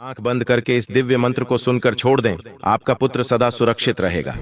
आंख बंद करके इस दिव्य मंत्र को सुनकर छोड़ दें, आपका पुत्र सदा सुरक्षित रहेगा।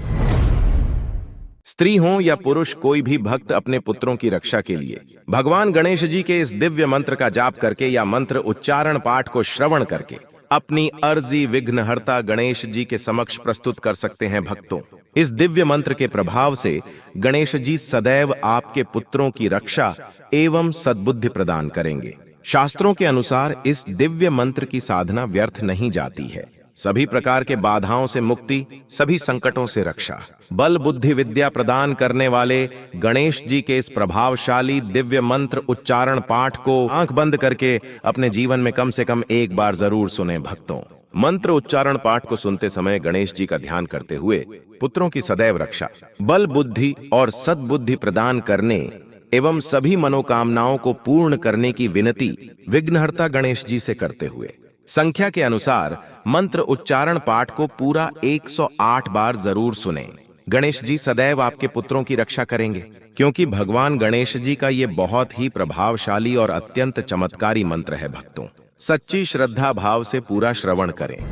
स्त्री हो या पुरुष, कोई भी भक्त अपने पुत्रों की रक्षा के लिए भगवान गणेश जी के इस दिव्य मंत्र का जाप करके या मंत्र उच्चारण पाठ को श्रवण करके अपनी अर्जी विघ्नहर्ता गणेश जी के समक्ष प्रस्तुत कर सकते हैं। भक्तों, इस दिव्य मंत्र के प्रभाव से गणेश जी सदैव आपके पुत्रों की रक्षा एवं सद्बुद्धि प्रदान करेंगे। शास्त्रों के अनुसार इस दिव्य मंत्र की साधना व्यर्थ नहीं जाती है। सभी प्रकार के बाधाओं से मुक्ति, सभी संकटों से रक्षा, बल बुद्धि विद्या प्रदान करने वाले गणेश जी के इस प्रभावशाली दिव्य मंत्र उच्चारण पाठ को आंख बंद करके अपने जीवन में कम से कम एक बार जरूर सुने। भक्तों, मंत्र उच्चारण पाठ को सुनते समय गणेश जी का ध्यान करते हुए पुत्रों की सदैव रक्षा, बल बुद्धि और सद्बुद्धि प्रदान करने एवं सभी मनोकामनाओं को पूर्ण करने की विनती विघ्नहर्ता गणेश जी से करते हुए संख्या के अनुसार मंत्र उच्चारण पाठ को पूरा 108 बार जरूर सुने। गणेश जी सदैव आपके पुत्रों की रक्षा करेंगे, क्योंकि भगवान गणेश जी का ये बहुत ही प्रभावशाली और अत्यंत चमत्कारी मंत्र है। भक्तों, सच्ची श्रद्धा भाव से पूरा श्रवण करें।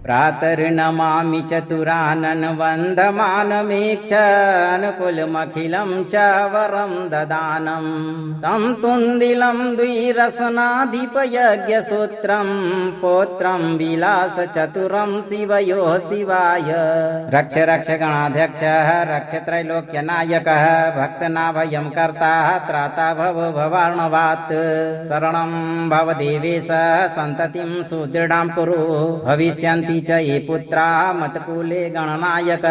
प्रातर्नमामि चतुरानन वन्दमानमेक्षानुकूलमखिलं च वरं ददानं तं तुन्दिलं द्विरसनाधिपयज्ञसूत्रं पौत्रं विलासचतुरं शिवयोः शिवाय। रक्ष रक्ष गणाध्यक्षः रक्ष त्रैलोक्यनायकः भक्तनाभयं कर्ता त्राता भव भवार्णवात् शरणं भव देवेश सन्ततिं सुदृढां कुरु भविष्यन्ति च ये पुत्रा मतकुले गणनायक।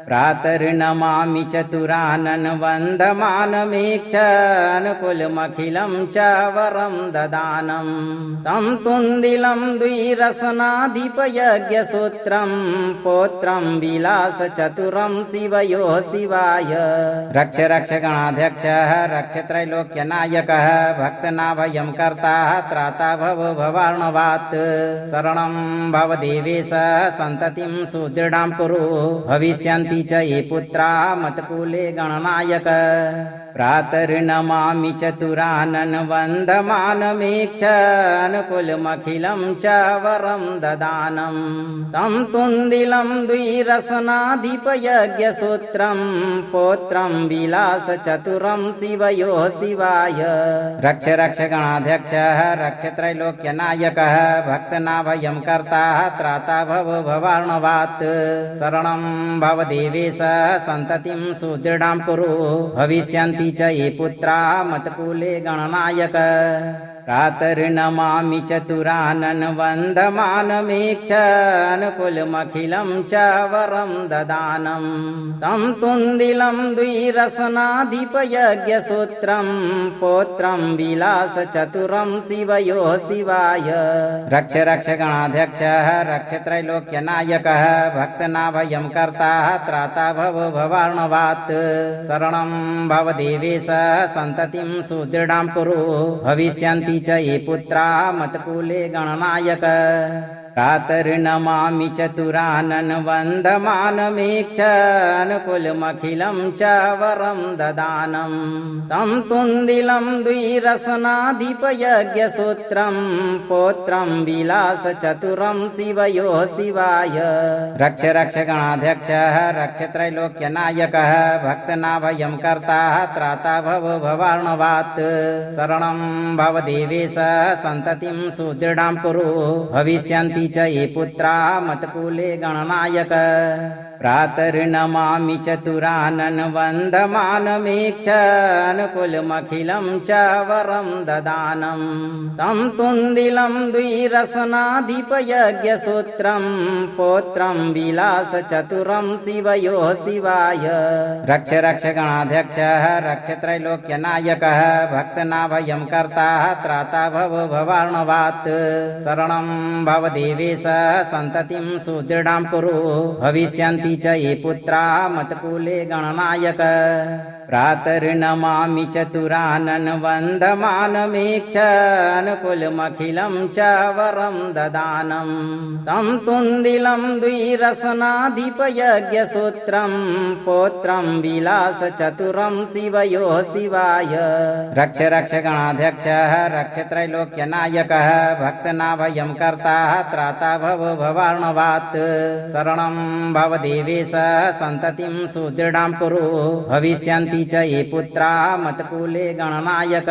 प्रातर्नमामि चतुरानन वन्दमानमेक्षानुकूलमखिलं च वरं ददानं तं तुन्दिलं द्विरसनाधिपयज्ञसूत्रं पौत्रं विलासचतुरं शिवयोः शिवाय। रक्ष रक्ष गणाध्यक्षः रक्ष त्रैलोक्यनायकः भक्तनाभयं कर्ता त्राता भव भवार्णवात् शरणं भव देवेश सन्ततिं सुदृढां कुरु भविष्यन्ति च ये पुत्रा मतकुले गणनायक। प्रातर्नमामि चतुरानन वन्दमानमेक्षानुकूलमखिलं च वरं ददानं तं तुन्दिलं द्विरसनाधिपयज्ञसूत्रं पौत्रं विलासचतुरं शिवयोः शिवाय। रक्ष रक्ष गणाध्यक्षः रक्ष त्रैलोक्यनायकः भक्तनाभयं कर्ता त्राता भव भवार्णवात् शरणं भव देवेश सन्ततिं सुदृढां कुरु भविष्यन्ति च ये पुत्रा मतकुले गणनायक। प्रातर्नमामि चतुरानन वन्दमानमेक्षानुकूलमखिलं च वरं ददानं तं तुन्दिलं द्विरसनाधिपयज्ञसूत्रं पौत्रं विलासचतुरं शिवयोः शिवाय। रक्ष रक्ष गणाध्यक्षः रक्ष त्रैलोक्यनायकः भक्तनाभयं कर्ता त्राता भव भवार्णवात् शरणं भव देवेश सन्ततिं सुदृढां कुरु भविष्यन्ति च ये पुत्रा मतकुले गणनायक। प्रातर्नमामि चतुरानन वन्दमानमेक्षानुकूलमखिलं च वरं ददानं तं तुन्दिलं द्विरसनाधिपयज्ञसूत्रं पौत्रं विलासचतुरं शिवयोः शिवाय। रक्ष रक्ष गणाध्यक्षः रक्ष त्रैलोक्यनायकः भक्तनाभयं कर्ता त्राता भव भवार्णवात् शरणं भव देवेश सन्ततिं सुदृढां कुरु भविष्यन्ति च ये पुत्रा मतकुले गणनायक। प्रातर्नमामि चतुरानन वन्दमानमेक्षानुकूलमखिलं च वरं ददानं तं तुन्दिलं द्विरसनाधिपयज्ञसूत्रं पौत्रं विलासचतुरं शिवयोः शिवाय। रक्ष रक्ष गणाध्यक्षः रक्ष त्रैलोक्यनायकः भक्तनाभयं कर्ता त्राता भव भवार्णवात् शरणं भव देवेश सन्ततिं सुदृढां कुरु भविष्यन्ति च ये पुत्रा मतकुले गणनायक। प्रातर्नमामि चतुरानन वन्दमानमीक्ष अनुकूलमखिलं च वरं ददानं तं तुन्दिलं द्विरसनाधिपयज्ञसूत्रं पौत्रं विलासचतुरं शिवयोः शिवाय रक्ष रक्ष गणाध्यक्षः रक्ष त्रैलोक्यनायकः भक्तनाभयं कर्ता त्राता भव भवार्णवात् शरणं भव देवेश सन्ततिं सुदृढां कुरु भविष्यन्ति च ये पुत्रा मत्कुले गणनायक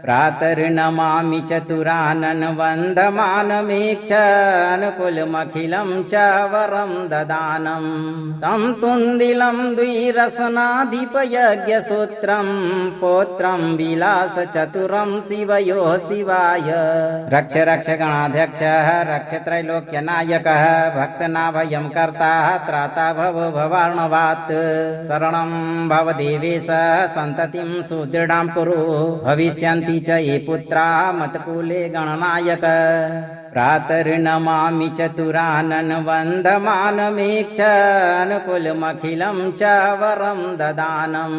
प्रातर्नमामि चतुरानन वन्दमानमीक्ष अनुकूलमखिलं च वरं ददानं तं तुन्दिलं द्विरसनाधिपयज्ञसूत्रं पौत्रं विलासचतुरं शिवयोः शिवाय रक्ष रक्ष गणाध्यक्षः रक्ष त्रैलोक्यनायकः भक्तनाभयं कर्ता त्राता भव भवार्णवात् शरणं भव देवेश सन्ततिं सुदृढां कुरु भविष्यन्ति च ये पुत्रा मत्कुले गणनायक प्रातर्नमामि चतुरानन वन्दमानमीक्ष अनुकूलमखिलं च वरं ददानं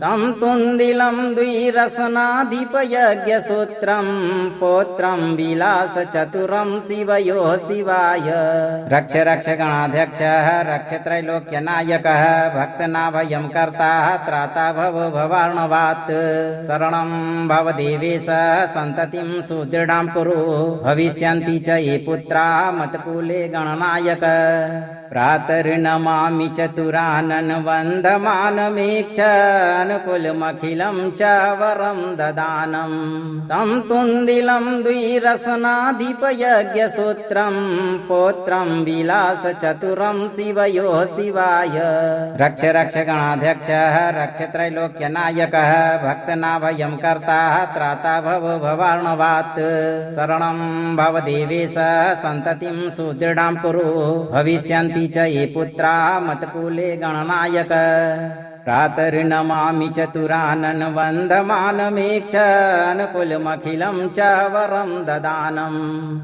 तं तुन्दिलं द्विरसनाधिपयज्ञसूत्रं पौत्रं विलासचतुरं शिवयोः शिवाय रक्ष रक्ष गणाध्यक्षः रक्ष त्रैलोक्यनायकः भक्तनाभयं कर्ता त्राता भव भवार्णवात् शरणं भव देवेश सन्ततिं सुदृढां कुरु भविष्यन्ति च ये पुत्रा मत्कुले गणनायक प्रातर्नमामि चतुरानन वन्दमानमीक्ष अनुकूलमखिलं च वरं ददानं तं तुन्दिलं द्विरसनाधिपयज्ञसूत्रं पौत्रं विलासचतुरं शिवयोः शिवाय रक्ष रक्ष गणाध्यक्षः रक्ष त्रैलोक्यनायकः भक्तनाभयं कर्ता त्राता भव भवार्णवात् शरणं भव देवेश सन्ततिं सुदृढां कुरु भविष्यन्ति च ये पुत्रा मत्कुले गणनायक प्रातर्नमामि चतुरानन वन्दमानमीक्ष अनुकूलमखिलं च वरं ददानं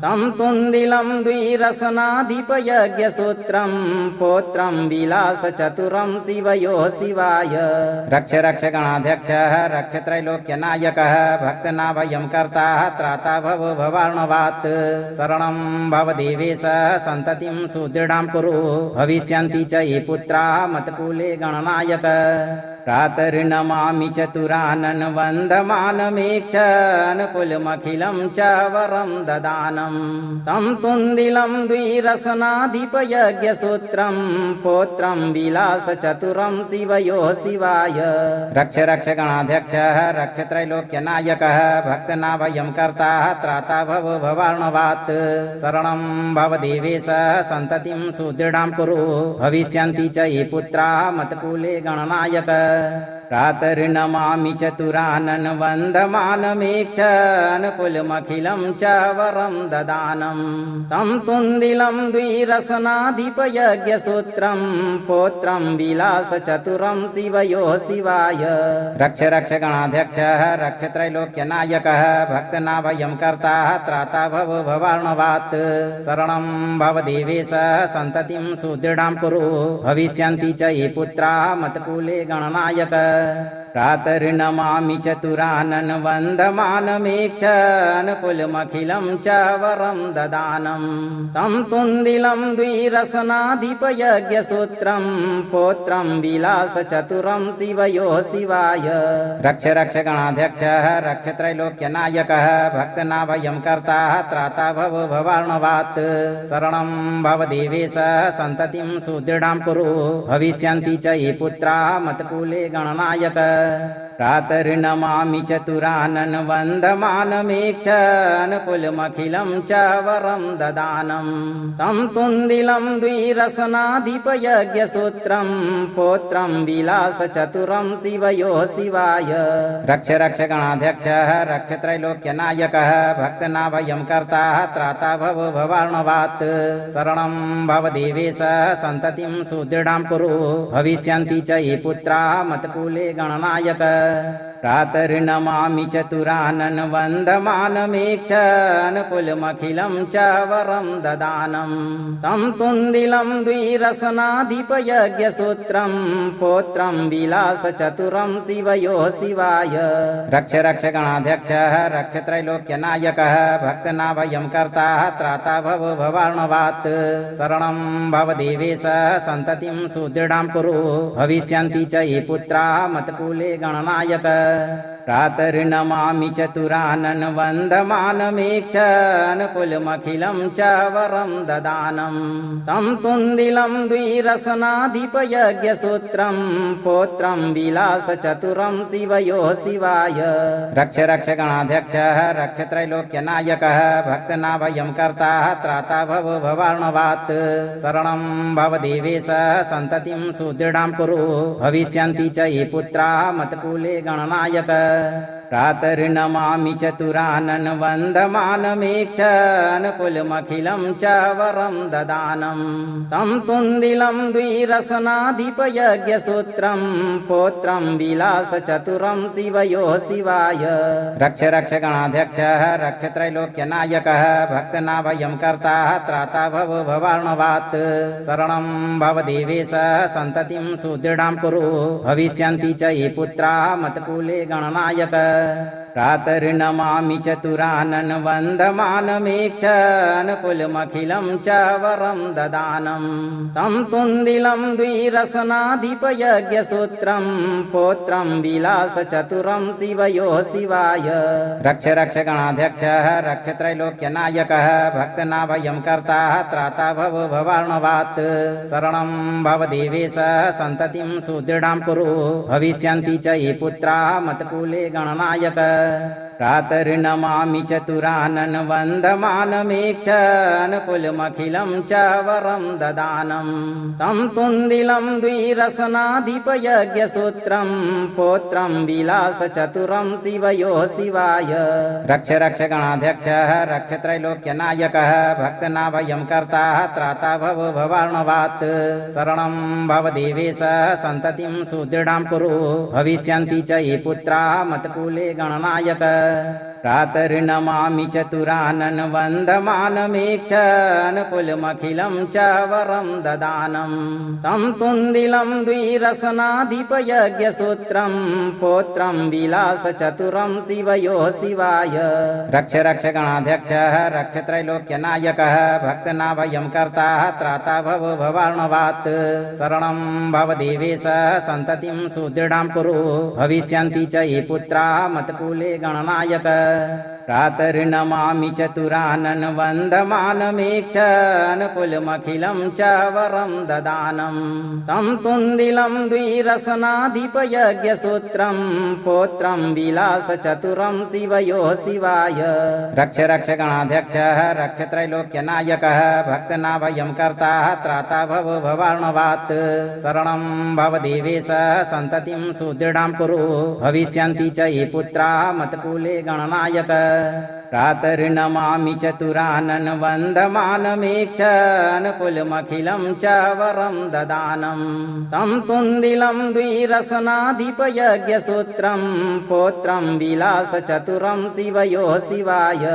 तं तुन्दिलं द्विरसनाधिपयज्ञसूत्रं पौत्रं विलासचतुरं शिवयोः शिवाय रक्ष रक्ष गणाध्यक्षः रक्ष त्रैलोक्यनायकः भक्तनाभयं कर्ता त्राता भव भवार्णवात् शरणं भव देवेश सन्ततिं सुदृढां कुरु भविष्यन्ति च ये पुत्रा मत्कुले गणनायक प्रातर्नमामि चतुरानन वन्दमानमीक्ष अनुकूलमखिलं च वरं ददानं तं तुन्दिलं द्विरसनाधिपयज्ञसूत्रं पौत्रं विलासचतुरं शिवयोः शिवाय रक्ष रक्ष गणाध्यक्षः रक्ष त्रैलोक्यनायकः भक्तनाभयं कर्ता त्राता भव भवार्णवात् शरणं भव देवेश सन्ततिं सुदृढां कुरु भविष्यन्ति च ये पुत्रा मत्कुले गणनायक प्रातर्नमामि चतुरानन वन्दमानमीक्ष अनुकूलमखिलं च वरं ददानं तं तुन्दिलं द्विरसनाधिपयज्ञसूत्रं पौत्रं विलासचतुरं शिवयोः शिवाय रक्ष रक्ष गणाध्यक्षः रक्ष त्रैलोक्यनायकः भक्तनाभयं कर्ता त्राता भव भवार्णवात् शरणं भव देवेश सन्ततिं सुदृढां कुरु भविष्यन्ति च ये पुत्रा मत्कुले गणनायक प्रातर्नमामि चतुरानन वन्दमानमीक्ष अनुकूलमखिलं च वरं ददानं तं तुन्दिलं द्विरसनाधिपयज्ञसूत्रं पौत्रं विलासचतुरं शिवयोः शिवाय रक्ष रक्ष गणाध्यक्षः रक्ष त्रैलोक्यनायकः भक्तनाभयं कर्ता त्राता भव भवार्णवात् शरणं भव देवेश सन्ततिं सुदृढां कुरु भविष्यन्ति च ये पुत्रा मत्कुले गणनायक प्रातर्नमामि चतुरानन वन्दमानमीक्ष अनुकूलमखिलं च वरं ददानं तं तुन्दिलं द्विरसनाधिपयज्ञसूत्रं पौत्रं विलासचतुरं शिवयोः शिवाय रक्ष रक्ष गणाध्यक्षः रक्ष त्रैलोक्यनायकः भक्तनाभयं कर्ता त्राता भव भवार्णवात् शरणं भव देवेश सन्ततिं सुदृढां कुरु भविष्यन्ति च ये पुत्रा मत्कुले गणनायक प्रातर्नमामि चतुरानन वन्दमानमेक्षानुकुलमखिलं च वरं ददानं तं तुन्दिलं द्विरसनाधिपयज्ञसूत्रं पौत्रं विलासचतुरं शिवयोः शिवाय रक्ष रक्ष गणाध्यक्षः रक्ष त्रैलोक्यनायकः भक्तनाभयं कर्ता त्राता भव भवार्णवात् शरणं भव देवेश सन्ततिं सुदृढां कुरु भविष्यन्ति च ये पुत्राः मत्कुले गणनायक प्रातर्नमामि चतुरानन वन्दमानमेक्षानुकुलमखिलं च वरं ददानं तं तुन्दिलं द्विरसनाधिपयज्ञसूत्रं पौत्रं विलासचतुरं शिवयोः शिवाय रक्ष रक्ष गणाध्यक्षः रक्ष त्रैलोक्यनायकः भक्तनाभयं कर्ता त्राता भव भवार्णवात् शरणं भव देवेश सन्ततिं सुदृढां कुरु भविष्यन्ति च ये पुत्राः मत्कुले गणनायक प्रातर्नमामि चतुरानन वन्दमानमेक्षानुकुलमखिलं च वरं ददानं तं तुन्दिलं द्विरसनाधिपयज्ञसूत्रं पौत्रं विलासचतुरं शिवयोः शिवाय रक्ष रक्ष गणाध्यक्षः रक्ष त्रैलोक्यनायकः भक्तनाभयं कर्ता त्राता भव भवार्णवात् शरणं भव देवेश सन्ततिं सुदृढां कुरु भविष्यन्ति च ये पुत्राः मत्कुले गणनायक प्रातर्नमामि चतुरानन वन्दमानमेक्षानुकुलमखिलं च वरं ददानं तं तुन्दिलं द्विरसनाधिपयज्ञसूत्रं पौत्रं विलासचतुरं शिवयोः शिवाय रक्ष रक्ष गणाध्यक्षः रक्ष त्रैलोक्यनायकः भक्तनाभयं कर्ता त्राता भव भवार्णवात् शरणं भव देवेश सन्ततिं सुदृढां कुरु भविष्यन्ति च ये पुत्राः मत्कुले गणनायक प्रातर्नमामि चतुरानन वन्दमानमेक्षानुकुलमखिलं च वरं ददानं तं तुन्दिलं द्विरसनाधिपयज्ञसूत्रं पौत्रं विलासचतुरं शिवयोः शिवाय रक्ष रक्ष गणाध्यक्षः रक्ष त्रैलोक्यनायकः भक्तनाभयं कर्ता त्राता भव भवार्णवात् शरणं भव देवेश सन्ततिं सुदृढां कुरु भविष्यन्ति च ये पुत्राः मत्कुले गणनायक प्रातर्नमामि चतुरानन वन्दमानमेक्षानुकुलमखिलं च वरं ददानं तं तुन्दिलं द्विरसनाधिपयज्ञसूत्रं पौत्रं विलासचतुरं शिवयोः शिवाय रक्ष रक्ष गणाध्यक्षः रक्ष त्रैलोक्यनायकः भक्तनाभयं कर्ता त्राता भव भवार्णवात् शरणं भव देवेश सन्ततिं सुदृढां कुरु भविष्यन्ति च ये पुत्राः मत्कुले गणनायक प्रातर्नमामि चतुरानन वन्दमानमेक्षानुकुलमखिलं च वरं ददानं तं तुन्दिलं द्विरसनाधिपयज्ञसूत्रं पौत्रं विलासचतुरं शिवयोः शिवाय रक्ष रक्ष गणाध्यक्षः रक्ष त्रैलोक्यनायकः भक्तनाभयं कर्ता त्राता भव भवार्णवात् शरणं भव देवेश सन्ततिं सुदृढां कुरु भविष्यन्ति च ये पुत्राः मत्कुले गणनायक प्रातर्नमामि चतुरानन वन्दमानमेक्षानुकुलमखिलं च वरं ददानं तं तुन्दिलं द्विरसनाधिपयज्ञसूत्रं पौत्रं विलासचतुरं शिवयोः शिवाय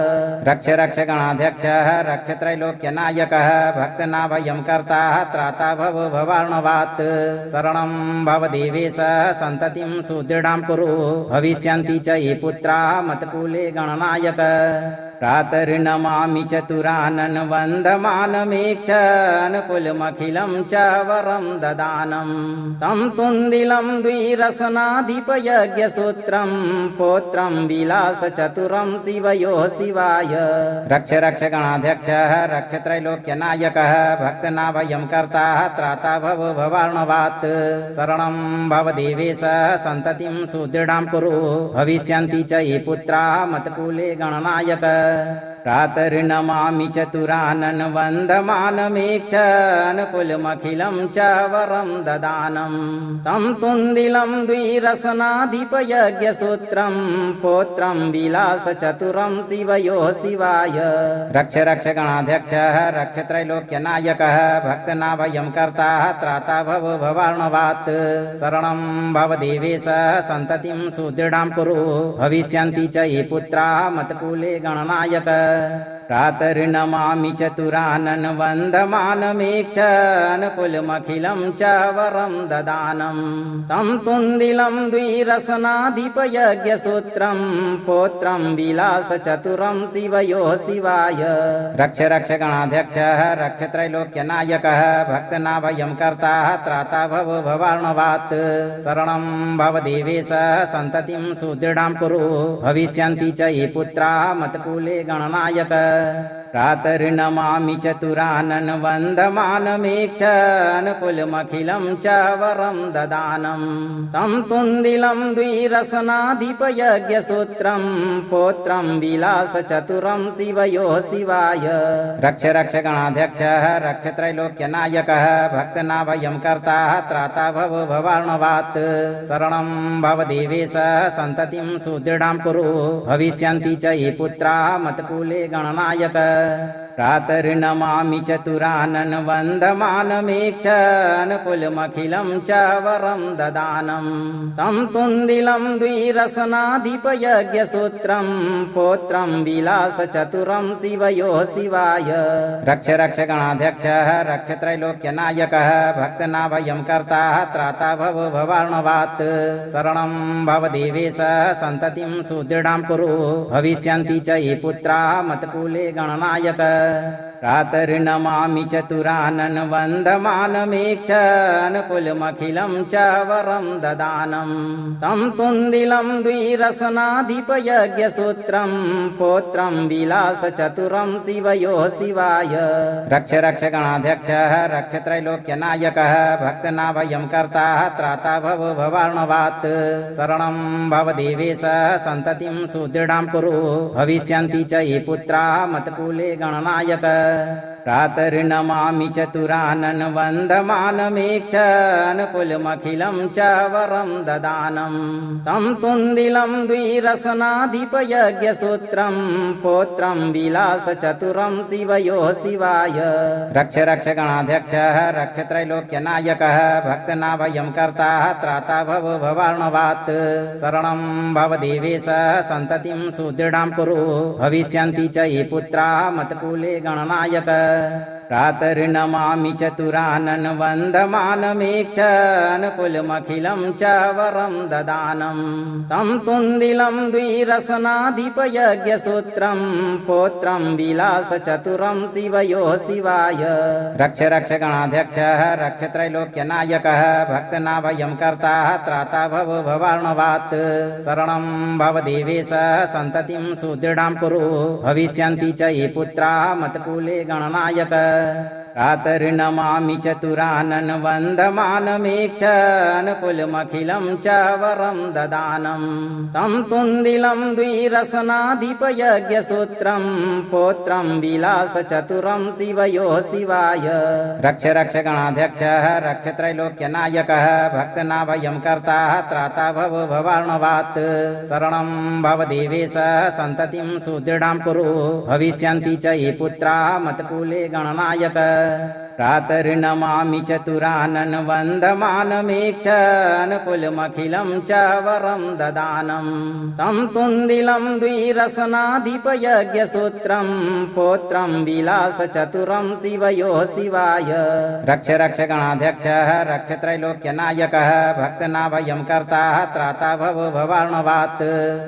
रक्ष रक्ष गणाध्यक्षः रक्ष त्रैलोक्यनायकः भक्तनाभयं कर्ता त्राता भव भवार्णवात् शरणं भव देवेश सन्ततिं सुदृढां कुरु भविष्यन्ति च ये पुत्राः मत्कुले गणनायक प्रातर्नमामि चतुरानन वन्दमानमेक्षानुकुलमखिलं च वरं ददानं तं तुन्दिलं द्विरसनाधिपयज्ञसूत्रं पौत्रं विलासचतुरं शिवयोः शिवाय रक्ष रक्ष गणाध्यक्षः रक्ष त्रैलोक्यनायकः भक्तनाभयं कर्ता त्राता भव भवार्णवात् शरणं भव देवेश सन्ततिं सुदृढां कुरु भविष्यन्ति च ये पुत्राः मत्कुले गणनायक प्रातर्नमामि चतुरानन वन्दमानमेक्ष अनुकुलमखिलं च वरं ददानं तं तुन्दिलं द्विरसनाधिपयज्ञसूत्रं पौत्रं विलासचतुरं शिवयोः शिवाय रक्ष रक्ष गणाध्यक्षः रक्ष त्रैलोक्यनायकः भक्तनाभयं कर्ता त्राता भव भवार्णवात् शरणं भव देवेश सन्ततिं सुदृढां कुरु भविष्यन्ति च ये पुत्राः मत्कुले गणनायक प्रातर्नमामि चतुरानन वन्दमानमेक्ष अनुकुलमखिलं च वरं ददानं तं तुन्दिलं द्विरसनाधिपयज्ञसूत्रं पौत्रं विलासचतुरं शिवयोः शिवाय रक्ष रक्ष गणाध्यक्षः रक्ष त्रैलोक्यनायकः भक्तनाभयं कर्ता त्राता भव भवार्णवात् शरणं भव देवेश सन्ततिं सुदृढां कुरु भविष्यन्ति च ये पुत्राः मत्कुले गणनायक प्रातर्नमामि चतुरानन वन्दमानमेक्ष अनुकुलमखिलं च वरं ददानं तं तुन्दिलं द्विरसनाधिपयज्ञसूत्रं पौत्रं विलासचतुरं शिवयोः शिवाय रक्ष रक्ष गणाध्यक्षः रक्ष त्रैलोक्यनायकः भक्तनाभयं कर्ता त्राता भव भवार्णवात् शरणं भव देवेश सन्ततिं सुदृढां कुरु भविष्यन्ति च ये पुत्राः मत्कुले गणनायक प्रातर्नमामि चतुरानन वन्दमानमेक्ष अनुकुलमखिलं च वरं ददानं तं तुन्दिलं द्विरसनाधिपयज्ञसूत्रं पौत्रं विलासचतुरं शिवयोः शिवाय रक्ष रक्ष गणाध्यक्षः रक्ष त्रैलोक्यनायकः भक्तनाभयं कर्ता त्राता भव भवार्णवात् शरणं भव देवेश सन्ततिं सुदृढां कुरु भविष्यन्ति च ये पुत्राः मत्कुले गणनायक प्रातर्नमामि चतुरानन वन्दमानमेक्ष अनुकुलमखिलं च वरं ददानं तं तुन्दिलं द्विरसनाधिपयज्ञसूत्रं पौत्रं विलासचतुरं शिवयोः शिवाय रक्ष रक्ष गणाध्यक्षः रक्ष त्रैलोक्यनायकः भक्तनाभयं कर्ता त्राता भव भवार्णवात् शरणं भव देवेश सन्ततिं सुदृढां कुरु भविष्यन्ति च ये पुत्राः मत्कुले गणनायक प्रातर्नमामि चतुरानन वन्दमानमेक्ष अनुकुलमखिलं च वरं ददानं तं तुन्दिलं द्विरसनाधिपयज्ञसूत्रं पौत्रं विलासचतुरं शिवयोः शिवाय रक्ष रक्ष गणाध्यक्षः रक्ष त्रैलोक्यनायकः भक्तनाभयं कर्ता त्राता भव भवार्णवात् शरणं भव देवेश सन्ततिं सुदृढां कुरु भविष्यन्ति च ये पुत्राः मत्कुले गणनायक प्रातर्नमामि चतुरानन वन्दमानमेक्ष अनुकुलमखिलं च वरं ददानं तं तुन्दिलं द्विरसनाधिपयज्ञसूत्रं पौत्रं विलासचतुरं शिवयोः शिवाय रक्ष रक्ष गणाध्यक्षः रक्ष त्रैलोक्यनायकः भक्तनाभयं कर्ता त्राता भव भवार्णवात् शरणं भव देवेश सन्ततिं सुदृढां कुरु भविष्यन्ति च ये पुत्राः मत्कुले गणनायक प्रातर्नमामि चतुरानन वन्दमानमेक्ष अनुकुलमखिलं च वरं ददानं तं तुन्दिलं द्विरसनाधिपयज्ञसूत्रं पौत्रं विलासचतुरं शिवयोः शिवाय रक्ष रक्ष गणाध्यक्षः रक्ष त्रैलोक्यनायकः भक्तनाभयं कर्ता त्राता भव भवार्णवात् शरणं भव देवेश सन्ततिं सुदृढां कुरु भविष्यन्ति च ये पुत्राः मत्कुले गणनायक प्रातर्नमामि चतुरानन वन्दमानमेक्ष अनुकुलमखिलं च वरं ददानं तं तुन्दिलं द्विरसनाधिपयज्ञसूत्रं पौत्रं विलासचतुरं शिवयोः शिवाय रक्ष रक्ष गणाध्यक्षः रक्ष त्रैलोक्यनायकः भक्तनाभयं कर्ता त्राता भव भवार्णवात्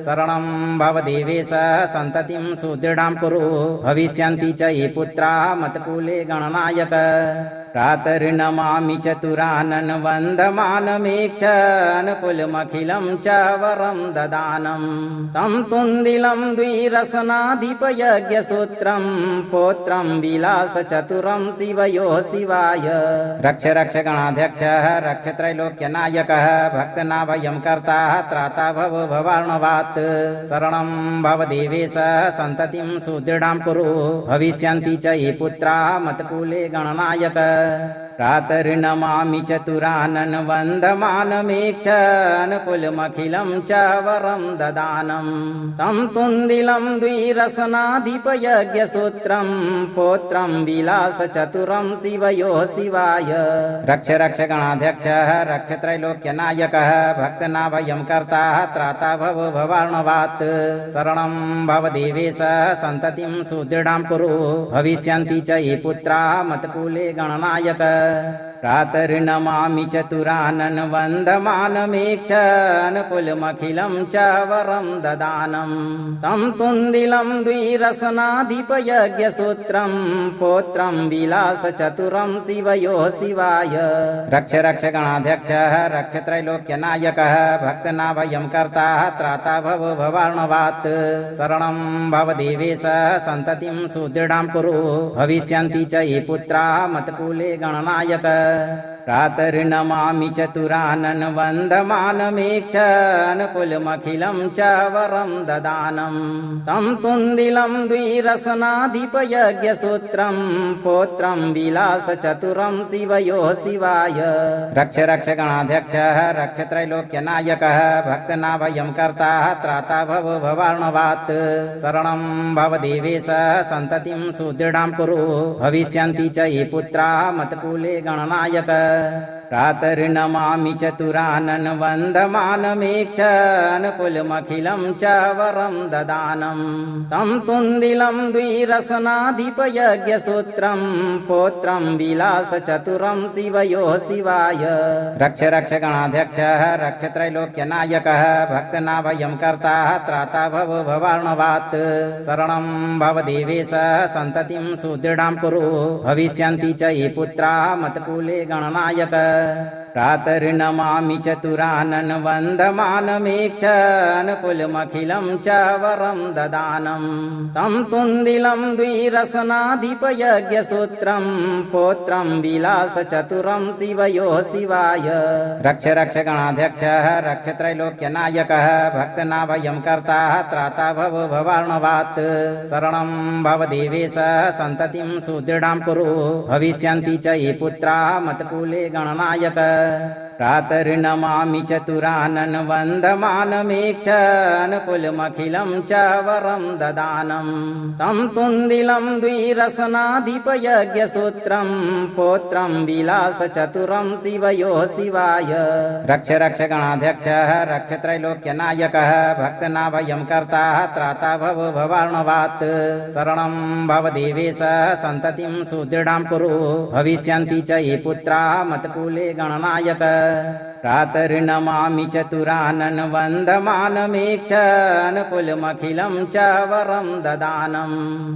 शरणं भव देवेश सन्ततिं सुदृढां कुरु भविष्यन्ति च ये पुत्राः मत्कुले गणनायक प्रातर्नमामि चतुरानन वन्दमानमेक्षानुकुलमखिलं च वरं ददानं तं तुन्दिलं द्विरसनाधिपयज्ञसूत्रं पौत्रं विलासचतुरं शिवयोः शिवाय रक्ष रक्ष गणाध्यक्षः रक्ष त्रैलोक्यनायकः भक्तनाभयं कर्ता त्राता भव भवार्णवात् शरणं भव देवेश सन्ततिं सुदृढां कुरु भविष्यन्ति च ये पुत्राः मत्कुले गणनायक प्रातर्नमामि चतुरानन वन्दमानमेक्षानुकुलमखिलं च वरं ददानं तं तुन्दिलं द्विरसनाधिपयज्ञसूत्रं पौत्रं विलासचतुरं शिवयोः शिवाय रक्ष रक्ष गणाध्यक्षः रक्ष त्रैलोक्यनायकः भक्तनाभयं कर्ता त्राता भव भवार्णवात् शरणं भव देवेश सन्ततिं सुदृढां कुरु भविष्यन्ति च ये पुत्राः मत्कुले गणनायक प्रातर्नमामि चतुरानन वन्दमानमेक्षानुकुलमखिलं च वरं ददानं तं तुन्दिलं द्विरसनाधिपयज्ञसूत्रं पौत्रं विलासचतुरं शिवयोः शिवाय रक्ष रक्ष गणाध्यक्षः रक्ष त्रैलोक्यनायकः भक्तनाभयं कर्ता त्राता भव भवार्णवात् शरणं भव देवेश सन्ततिं सुदृढां कुरु भविष्यन्ति च ये पुत्राः मत्कुले गणनायक प्रातर्नमामि चतुरानन वन्दमानमेक्षानुकुलमखिलं च वरं ददानं तं तुन्दिलं द्विरसनाधिपयज्ञसूत्रं पौत्रं विलासचतुरं शिवयोः शिवाय रक्ष रक्ष गणाध्यक्षः रक्ष त्रैलोक्यनायकः भक्तनाभयं कर्ता त्राता भव भवार्णवात् शरणं भव देवेश सन्ततिं सुदृढां कुरु भविष्यन्ति च ये पुत्राः मत्कुले गणनायक प्रातर्नमामि चतुरानन वन्दमानमेक्षानुकुलमखिलं च वरं ददानं तं तुन्दिलं द्विरसनाधिपयज्ञसूत्रं पौत्रं विलासचतुरं शिवयोः शिवाय रक्ष रक्ष गणाध्यक्षः रक्ष त्रैलोक्यनायकः भक्तनाभयं कर्ता त्राता भव भवार्णवात् शरणं भव देवेश सन्ततिं सुदृढां कुरु भविष्यन्ति च ये पुत्राः मत्कुले गणनायक प्रातर्नमामि चतुरानन वन्दमानमेक्षानुकुलमखिलं च वरं ददानं तं तुन्दिलं द्विरसनाधिपयज्ञसूत्रं पौत्रं विलासचतुरं शिवयोः शिवाय रक्ष रक्ष गणाध्यक्षः रक्ष त्रैलोक्यनायकः भक्तनाभयं कर्ता त्राता भव भवार्णवात् शरणं भव देवेश सन्ततिं सुदृढां कुरु भविष्यन्ति च ये पुत्राः मत्कुले गणनायक प्रातर्नमामि चतुरानन वन्दमानमेक्षानुकुलमखिलं च वरं ददानं तं तुन्दिलं द्विरसनाधिपयज्ञसूत्रं पौत्रं विलासचतुरं शिवयोः शिवाय रक्ष रक्ष गणाध्यक्षः रक्ष त्रैलोक्यनायकः भक्तनाभयं कर्ता त्राता भव भवार्णवात् शरणं भव देवेश सन्ततिं सुदृढां कुरु भविष्यन्ति च ये पुत्राः मत्कुले गणनायक प्रातर्नमामि चतुरानन वन्दमानमेक्षानुकुलमखिलं च वरं ददानं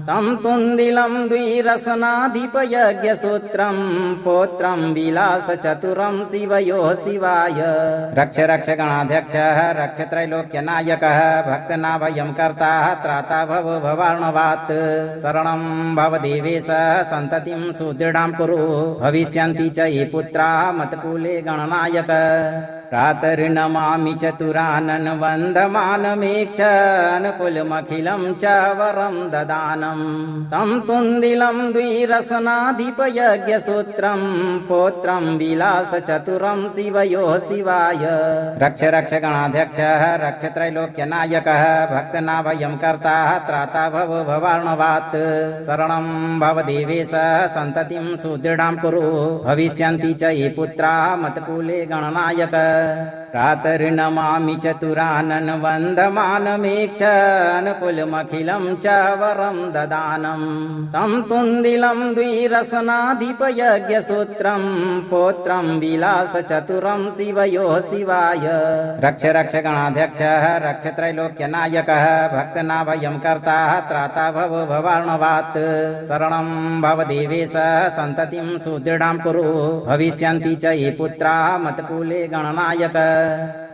तं तुन्दिलं द्विरसनाधिपयज्ञसूत्रं पौत्रं विलासचतुरं शिवयोः शिवाय रक्ष रक्ष गणाध्यक्षः रक्ष त्रैलोक्यनायकः भक्तनाभयं कर्ता त्राता भव भवार्णवात् शरणं भव देवेश सन्ततिं सुदृढां कुरु भविष्यन्ति च ये पुत्राः मत्कुले गणनायक प्रातर्नमामि चतुरानन वन्दमानमेक्षानुकुलमखिलं च वरं ददानं तं तुन्दिलं द्विरसनाधिपयज्ञसूत्रं पौत्रं विलासचतुरं शिवयोः शिवाय रक्ष रक्ष गणाध्यक्षः रक्ष त्रैलोक्यनायकः भक्तनाभयं कर्ता त्राता भव भवार्णवात् शरणं भव देवेश सन्ततिं सुदृढां कुरु भविष्यन्ति च ये पुत्राः मत्कुले गणनायक प्रातर्नमामि चतुरानन वन्दमानमेक्षानुकुलमखिलं च वरं ददानं तं तुन्दिलं द्विरसनाधिपयज्ञसूत्रं पौत्रं विलासचतुरं शिवयोः शिवाय रक्ष रक्ष गणाध्यक्षः रक्ष त्रैलोक्यनायकः भक्तनाभयं कर्ता त्राता भव भवार्णवात् शरणं भव देवेश सन्ततिं सुदृढां कुरु भविष्यन्ति च ये पुत्राः मत्कुले गणनायक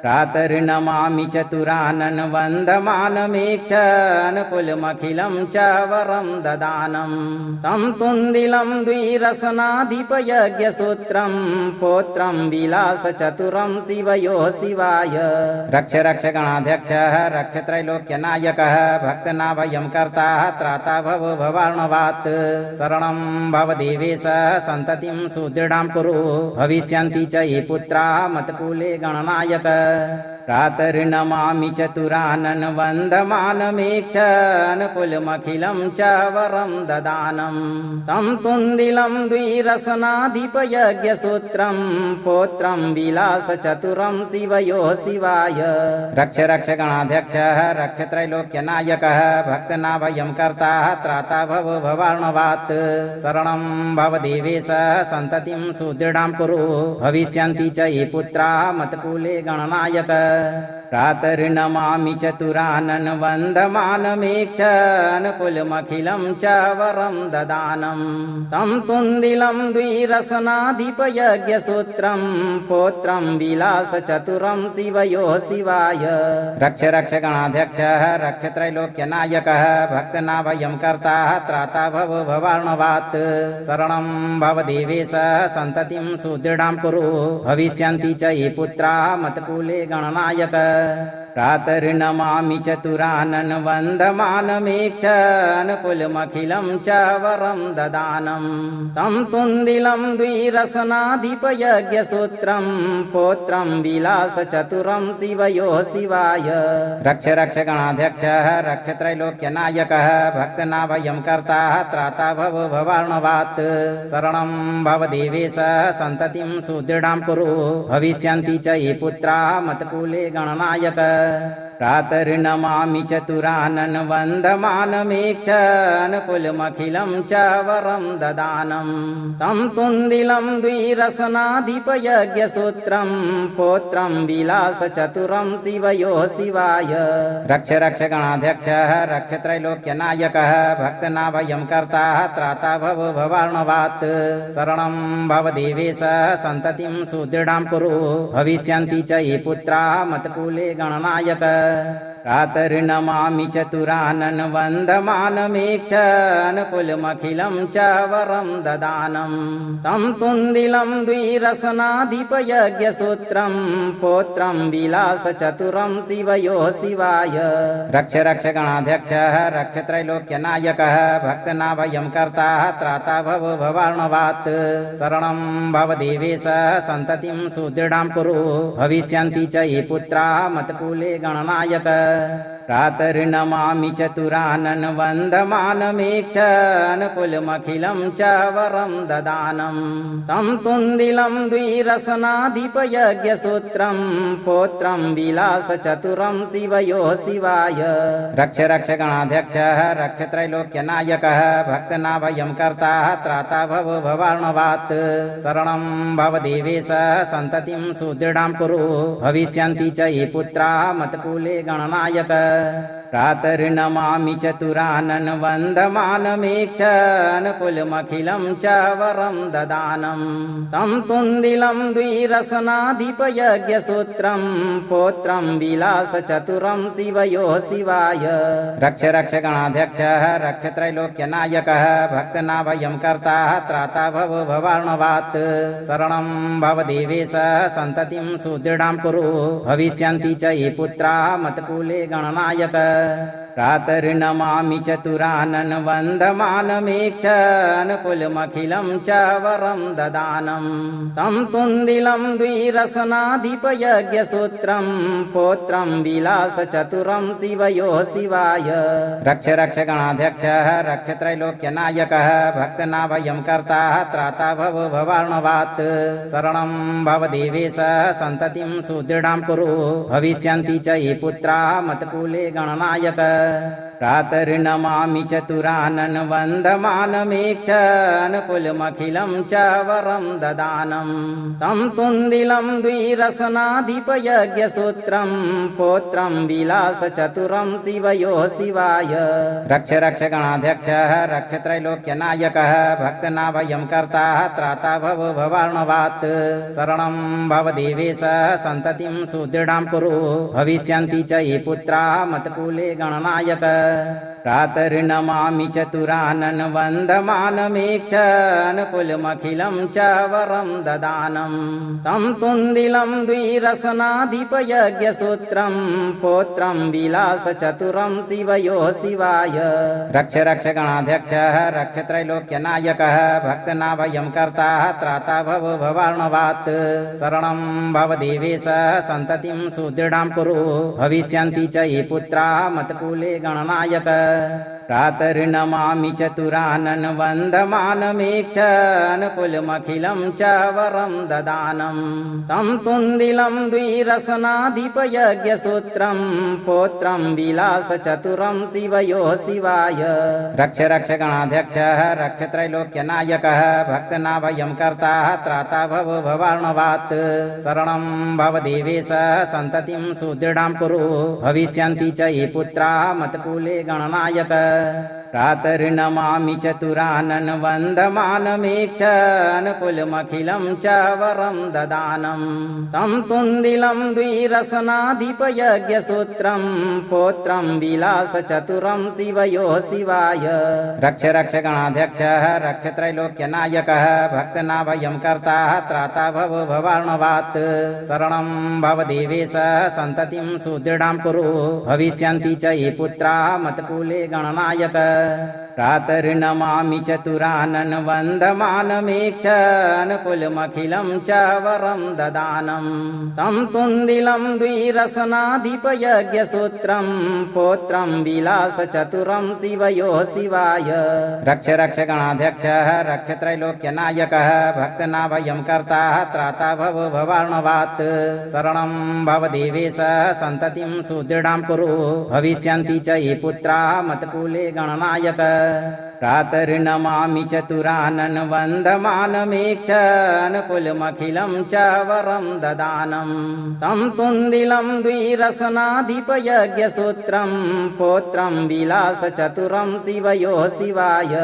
प्रातर्नमामि चतुरानन वन्दमानमेक्षानुकुलमखिलं च वरं ददानं तं तुन्दिलं द्विरसनाधिपयज्ञसूत्रं पौत्रं विलासचतुरं शिवयोः शिवाय रक्ष रक्ष गणाध्यक्षः रक्ष त्रैलोक्यनायकः भक्तनाभयं कर्ता त्राता भव भवार्णवात् शरणं भव देवेश सन्ततिं सुदृढां कुरु भविष्यन्ति च ये पुत्राः मत्कुले गणनायक प्रातर्नमामि चतुरानन वन्दमानमेक्षानुकुलमखिलं च वरं ददानं तं तुन्दिलं द्विरसनाधिपयज्ञसूत्रं पौत्रं विलासचतुरं शिवयोः शिवाय रक्ष रक्ष गणाध्यक्षः रक्ष त्रैलोक्यनायकः भक्तनाभयं कर्ता त्राता भव भवार्णवात् शरणं भव देवेश सन्ततिं सुदृढां कुरु भविष्यन्ति च ये पुत्राः मत्कुले गणनायक प्रातर्नमामि चतुरानन वन्दमानमेक्षानुकुलमखिलं च वरं ददानं तं तुन्दिलं द्विरसनाधिपयज्ञसूत्रं पौत्रं विलासचतुरं शिवयोः शिवाय रक्ष रक्ष गणाध्यक्षः रक्ष त्रैलोक्यनायकः भक्तनाभयं कर्ता त्राता भव भवार्णवात् शरणं भव देवेश सन्ततिं सुदृढां कुरु भविष्यन्ति च ये पुत्राः मत्कुले गणनायक प्रातर्नमामि चतुरानन वन्दमानमेक्षानुकुलमखिलं च वरं ददानं तं तुन्दिलं द्विरसनाधिपयज्ञसूत्रं पौत्रं विलासचतुरं शिवयोः शिवाय रक्ष रक्ष गणाध्यक्षः रक्ष त्रैलोक्यनायकः भक्तनाभयं कर्ता त्राता भव भवार्णवात् शरणं भव देवेश सन्ततिं सुदृढां कुरु भविष्यन्ति च ये पुत्राः मत्कुले गणनायक प्रातर्नमामि चतुरानन वन्दमानमेक्षानुकुलमखिलं च वरं ददानं तं तुन्दिलं द्विरसनाधिपयज्ञसूत्रं पौत्रं विलासचतुरं शिवयोः शिवाय रक्ष रक्ष गणाध्यक्षः रक्ष त्रैलोक्यनायकः भक्तनाभयं कर्ता त्राता भव भवार्णवात् शरणं भव देवेश सन्ततिं सुदृढां कुरु भविष्यन्ति च ये पुत्राः मत्कुले गणनायक प्रातर्नमामि चतुरानन वन्दमानमेक्षानुकुलमखिलं च वरं ददानं तं तुन्दिलं द्विरसनाधिपयज्ञसूत्रं पौत्रं विलासचतुरं शिवयोः शिवाय रक्ष रक्ष गणाध्यक्षः रक्ष त्रैलोक्यनायकः भक्तनाभयं कर्ता त्राता भव भवार्णवात् शरणं भव देवेश सन्ततिं सुदृढां कुरु भविष्यन्ति च ये पुत्राः मत्कुले गणनायक प्रातर्नमामि चतुरानन वन्दमानमेक्षानुकुलमखिलं च वरं ददानं तं तुन्दिलं द्विरसनाधिपयज्ञसूत्रं पौत्रं विलासचतुरं शिवयोः शिवाय रक्ष रक्ष गणाध्यक्षः रक्ष त्रैलोक्यनायकः भक्तनाभयं कर्ता त्राता भव भवार्णवात् शरणं भव देवेश सन्ततिं सुदृढां कुरु भविष्यन्ति च ये पुत्राः मत्कुले गणनायक प्रातर्नमामि चतुरानन वन्दमानमेक्षानुकुलमखिलं च वरं ददानं तं तुन्दिलं द्विरसनाधिपयज्ञसूत्रं पौत्रं विलासचतुरं शिवयोः शिवाय रक्ष रक्ष गणाध्यक्षः रक्ष त्रैलोक्यनायकः भक्तनाभयं कर्ता त्राता भव भवार्णवात् शरणं भव देवेश सन्ततिं सुदृढां कुरु भविष्यन्ति च ये पुत्राः मत्कुले गणनायक प्रातर्नमामि चतुरानन वन्दमानमेक्ष अनुकुलमखिलं च वरं ददानं तं तुन्दिलं द्विरसनाधिपयज्ञसूत्रं पौत्रं विलासचतुरं शिवयोः शिवाय रक्ष रक्ष गणाध्यक्षः रक्ष त्रैलोक्यनायकः भक्तनाभयं कर्ता त्राता भव भवार्णवात् शरणं भव देवेश सन्ततिं सुदृढां कुरु भविष्यन्ति च ये पुत्राः मत्कुले गणनायक प्रातर्नमामि चतुरानन वन्दमानमेक्ष अनुकुलमखिलं च वरं ददानं तं तुन्दिलं द्विरसनाधिपयज्ञसूत्रं पौत्रं विलासचतुरं शिवयोः शिवाय रक्ष रक्ष गणाध्यक्षः रक्ष त्रैलोक्यनायकः भक्तनाभयं कर्ता त्राता भव भवार्णवात् शरणं भव देवेश सन्ततिं सुदृढां कुरु भविष्यन्ति च ये पुत्राः मत्कुले गणनायक प्रातर्नमामि चतुरानन वन्दमानमेक्ष अनुकुलमखिलं च वरं ददानं तं तुन्दिलं द्विरसनाधिपयज्ञसूत्रं पौत्रं विलासचतुरं शिवयोः शिवाय रक्ष रक्ष गणाध्यक्षः रक्ष त्रैलोक्यनायकः भक्तनाभयं कर्ता त्राता भव भवार्णवात् शरणं भव देवेश सन्ततिं सुदृढां कुरु भविष्यन्ति च ये पुत्राः मत्कुले गणनायक प्रातर्नमामि चतुरानन वन्दमानमेक्ष अनुकुलमखिलं च वरं ददानं तं तुन्दिलं द्विरसनाधिपयज्ञसूत्रं पौत्रं विलासचतुरं शिवयोः शिवाय रक्ष रक्ष गणाध्यक्षः रक्ष त्रैलोक्यनायकः भक्तनाभयं कर्ता त्राता भव भवार्णवात् शरणं भव देवेश सन्ततिं सुदृढां कुरु भविष्यन्ति च ये पुत्राः मत्कुले गणनायक प्रातर्नमामि चतुरानन वन्दमानमेक्ष अनुकुलमखिलं च वरं ददानं तं तुन्दिलं द्विरसनाधिपयज्ञसूत्रं पौत्रं विलासचतुरं शिवयोः शिवाय रक्ष रक्ष गणाध्यक्षः रक्ष त्रैलोक्यनायकः भक्तनाभयं कर्ता त्राता भव भवार्णवात् शरणं भव देवेश सन्ततिं सुदृढां कुरु भविष्यन्ति च ये पुत्राः मत्कुले गणनायक प्रातर्नमामि चतुरानन वन्दमानमेक्ष अनुकुलमखिलं च वरं ददानं तं तुन्दिलं द्विरसनाधिपयज्ञसूत्रं पौत्रं विलासचतुरं शिवयोः शिवाय रक्ष रक्ष गणाध्यक्षः रक्ष त्रैलोक्यनायकः भक्तनाभयं कर्ता त्राता भव भवार्णवात् शरणं भव देवेश सन्ततिं सुदृढां कुरु भविष्यन्ति च ये पुत्राः मत्कुले गणनायक प्रातर्नमामि चतुरानन वन्दमानमेक्ष अनुकुलमखिलं च वरं ददानं तं तुन्दिलं द्विरसनाधिपयज्ञसूत्रं पौत्रं विलासचतुरं शिवयोः शिवाय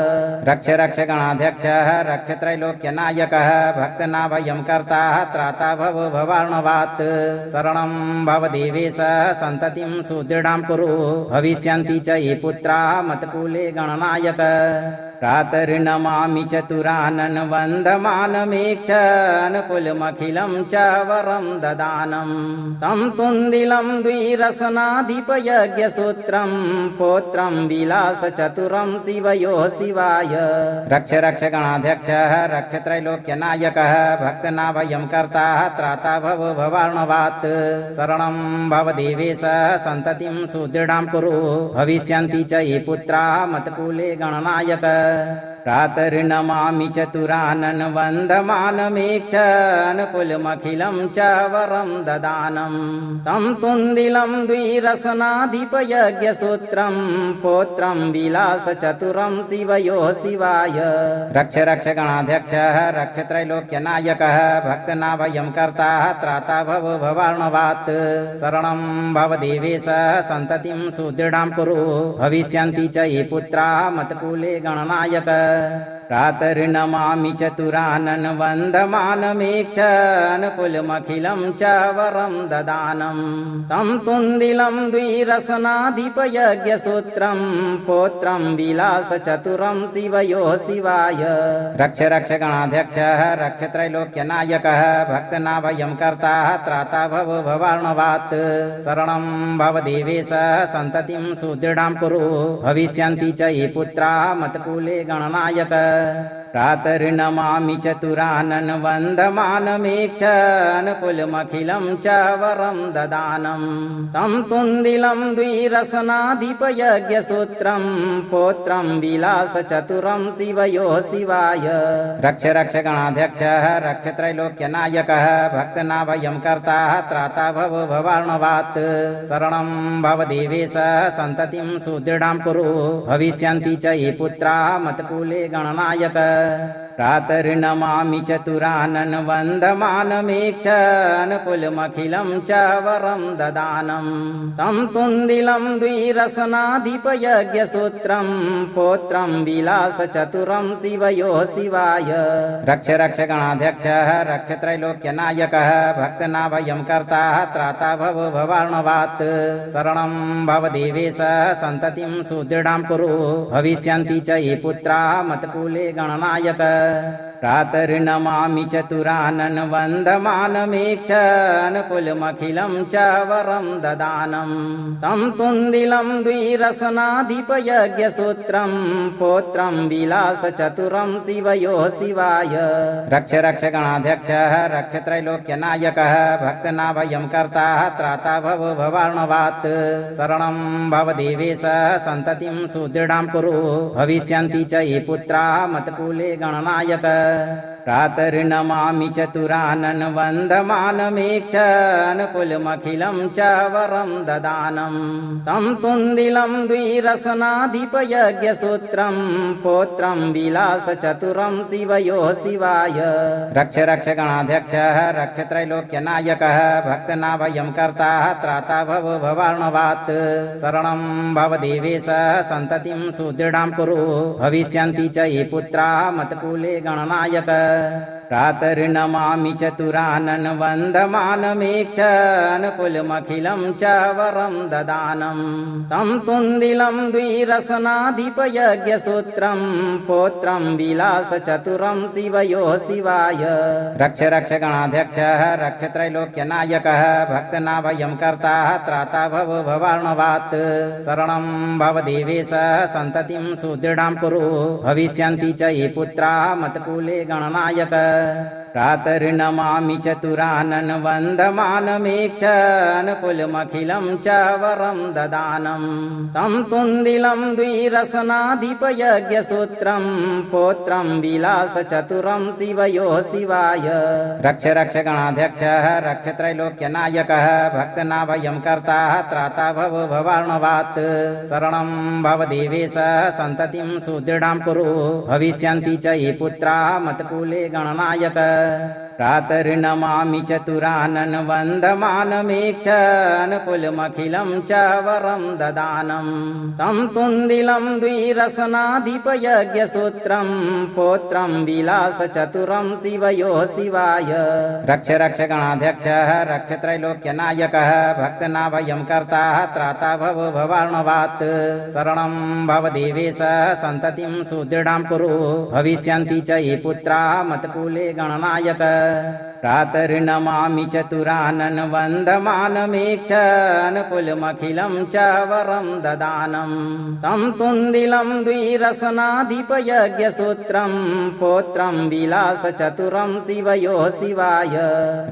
रक्ष रक्ष गणाध्यक्षः रक्ष त्रैलोक्यनायकः भक्तनाभयं कर्ता त्राता भव भवार्णवात् शरणं भव देवेश सन्ततिं सुदृढां कुरु भविष्यन्ति च ये पुत्राः मत्कुले गणनायक प्रातर्नमामि चतुरानन वन्दमानमेक्ष अनुकुलमखिलं च वरं ददानं तं तुन्दिलं द्विरसनाधिपयज्ञसूत्रं पौत्रं विलासचतुरं शिवयोः शिवाय रक्ष रक्ष गणाध्यक्षः रक्ष त्रैलोक्यनायकः भक्तनाभयं कर्ता त्राता भव भवार्णवात् शरणं भव देवेश सन्ततिं सुदृढां कुरु भविष्यन्ति च ये पुत्राः मत्कुले गणनायक प्रातर्नमामि चतुरानन वन्दमानमेक्ष अनुकुलमखिलं च वरं ददानं तं तुन्दिलं द्विरसनाधिपयज्ञसूत्रं पौत्रं विलासचतुरं शिवयोः शिवाय रक्ष रक्ष गणाध्यक्षः रक्ष त्रैलोक्यनायकः भक्तनाभयं कर्ता त्राता भव भवार्णवात् शरणं भव देवेश सन्ततिं सुदृढां कुरु भविष्यन्ति च ये पुत्राः मत्कुले गणनायक प्रातर्नमामि चतुरानन वन्दमानमेक्षनुकुलमखिलं च वरं ददानं तं तुन्दिलं द्विरसनाधिपयज्ञसूत्रं पौत्रं विलासचतुरं शिवयोः शिवाय रक्ष रक्ष गणाध्यक्षः रक्ष त्रैलोक्यनायकः भक्तनाभयं कर्ता त्राता भव भवार्णवात् शरणं भव देवेश सन्ततिं सुदृढां कुरु भविष्यन्ति च ये पुत्रा मत्कुले गणनायक प्रातर्नमामि चतुरानन वन्दमानमेक्षनुकुलमखिलं च वरं ददानं तं तुन्दिलं द्विरसनाधिपयज्ञसूत्रं पौत्रं विलासचतुरं शिवयोः शिवाय रक्ष रक्ष गणाध्यक्षः रक्ष त्रैलोक्यनायकः भक्तनाभयं कर्ता त्राता भव भवार्णवात् शरणं भव देवेश सन्ततिं सुदृढां कुरु भविष्यन्ति च ये पुत्रा मत्कुले गणनायक प्रातर्नमामि चतुरानन वन्दमानमेक्षनुकुलमखिलं च वरं ददानं तं तुन्दिलं द्विरसनाधिपयज्ञसूत्रं पौत्रं विलासचतुरं शिवयोः शिवाय रक्ष रक्ष गणाध्यक्षः रक्ष त्रैलोक्यनायकः भक्तनाभयं कर्ता त्राता भव भवार्णवात् शरणं भव देवेश सन्ततिं सुदृढां कुरु भविष्यन्ति च ये पुत्रा मत्कुले गणनायक प्रातर्नमामि चतुरानन वन्दमानमेक्षनुकुलमखिलं च वरं ददानं तं तुन्दिलं द्विरसनाधिपयज्ञसूत्रं पौत्रं विलासचतुरं शिवयोः शिवाय रक्ष रक्ष गणाध्यक्षः रक्ष त्रैलोक्यनायकः भक्तनाभयं कर्ता त्राता भव भवार्णवात् शरणं भव देवेश सन्ततिं सुदृढां कुरु भविष्यन्ति च ये पुत्रा मत्कुले गणनायक प्रातर्नमामि चतुरानन वन्दमानमेक्षनुकुलमखिलं च वरं ददानं तं तुन्दिलं द्विरसनाधिपयज्ञसूत्रं पौत्रं विलासचतुरं शिवयोः शिवाय रक्ष रक्ष गणाध्यक्षः रक्ष त्रैलोक्यनायकः भक्तनाभयं कर्ता त्राता भव भवार्णवात् शरणं भव देवेश सन्ततिं सुदृढां कुरु भविष्यन्ति च ये पुत्रा मत्कुले गणनायक प्रातर्नमामि चतुरानन वन्दमानमेक्षनुकुलमखिलं च वरं ददानं तं तुन्दिलं द्विरसनाधिपयज्ञसूत्रं पौत्रं विलासचतुरं शिवयोः शिवाय रक्ष रक्ष गणाध्यक्षः रक्ष त्रैलोक्यनायकः भक्तनाभयं कर्ता त्राता भव भवार्णवात् शरणं भव देवेश सन्ततिं सुदृढां कुरु भविष्यन्ति च ये पुत्रा मत्कुले गणनायक प्रातर्नमामि चतुरानन वन्दमानमेक्षनुकुलमखिलं च वरं ददानं तं तुन्दिलं द्विरसनाधिपयज्ञसूत्रं पौत्रं विलासचतुरं शिवयोः शिवाय रक्ष रक्ष गणाध्यक्षः रक्ष त्रैलोक्यनायकः भक्तनाभयं कर्ता त्राता भव भवार्णवात् शरणं भव देवेश सन्ततिं सुदृढां कुरु भविष्यन्ति च ये पुत्रा मत्कुले गणनायक प्रातर्नमामि चतुरानन वन्दमानमेक्षनुकुलमखिलं च वरं ददानं तं तुन्दिलं द्विरसनाधिपयज्ञसूत्रं पौत्रं विलासचतुरं शिवयोः शिवाय रक्ष रक्ष गणाध्यक्षः रक्ष त्रैलोक्यनायकः भक्तनाभयं कर्ता त्राता भव भवार्णवात् शरणं भव देवेश सन्ततिं सुदृढां कुरु भविष्यन्ति च ये पुत्रा मत्कुले गणनायक प्रातर्नमामि चतुरानन वन्दमानमेक्षनुकुलमखिलं च वरं ददानं तं तुन्दिलं द्विरसनाधिपयज्ञसूत्रं पौत्रं विलासचतुरं शिवयोः शिवाय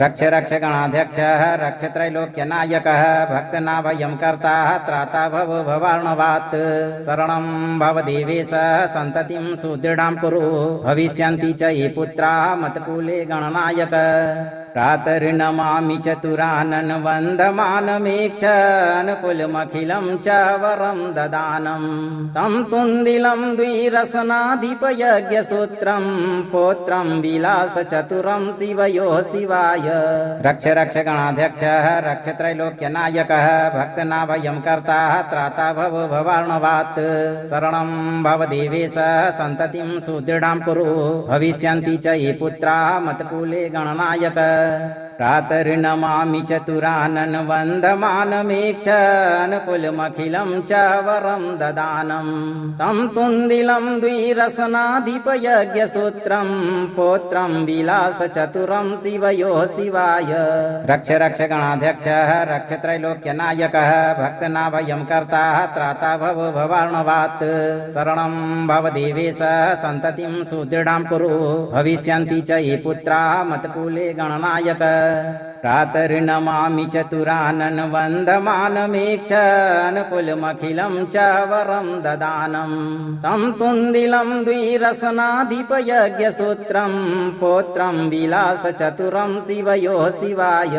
रक्ष रक्ष गणाध्यक्षः रक्ष त्रैलोक्यनायकः भक्तनाभयं कर्ता त्राता भव भवार्णवात् शरणं भव देवेश सन्ततिं सुदृढां कुरु भविष्यन्ति च ये पुत्रा मत्कुले गणनायक प्रातर्नमामि चतुरानन वन्दमानमेक्ष अनुकूलमखिलं च वरं ददानं तं तुन्दिलं द्विरसनाधिपयज्ञसूत्रं पौत्रं विलासचतुरं शिवयोः शिवाय रक्ष रक्ष गणाध्यक्षः रक्ष त्रैलोक्यनायकः भक्तनाभयं कर्ता त्राता भव भवार्णवात् शरणं भव देवेश सन्ततिं सुदृढां कुरु भविष्यन्ति च ये पुत्राः मत्कुले गणनायक प्रातर्नमामि चतुरानन वन्दमानमेक्ष अनुकूलमखिलं च वरं ददानं तं तुन्दिलं द्विरसनाधिपयज्ञसूत्रं पौत्रं विलासचतुरं शिवयोः शिवाय रक्ष रक्ष गणाध्यक्षः रक्ष त्रैलोक्यनायकः भक्तनाभयं कर्ता त्राता भव भवार्णवात् शरणं भव देवेश सन्ततिं सुदृढां कुरु भविष्यन्ति च ये पुत्राः मत्कुले गणनायक प्रातर्नमामि चतुरानन वन्दमानमेक्ष अनुकूलमखिलं च वरं ददानं तं तुन्दिलं द्विरसनाधिपयज्ञसूत्रं पौत्रं विलासचतुरं शिवयोः शिवाय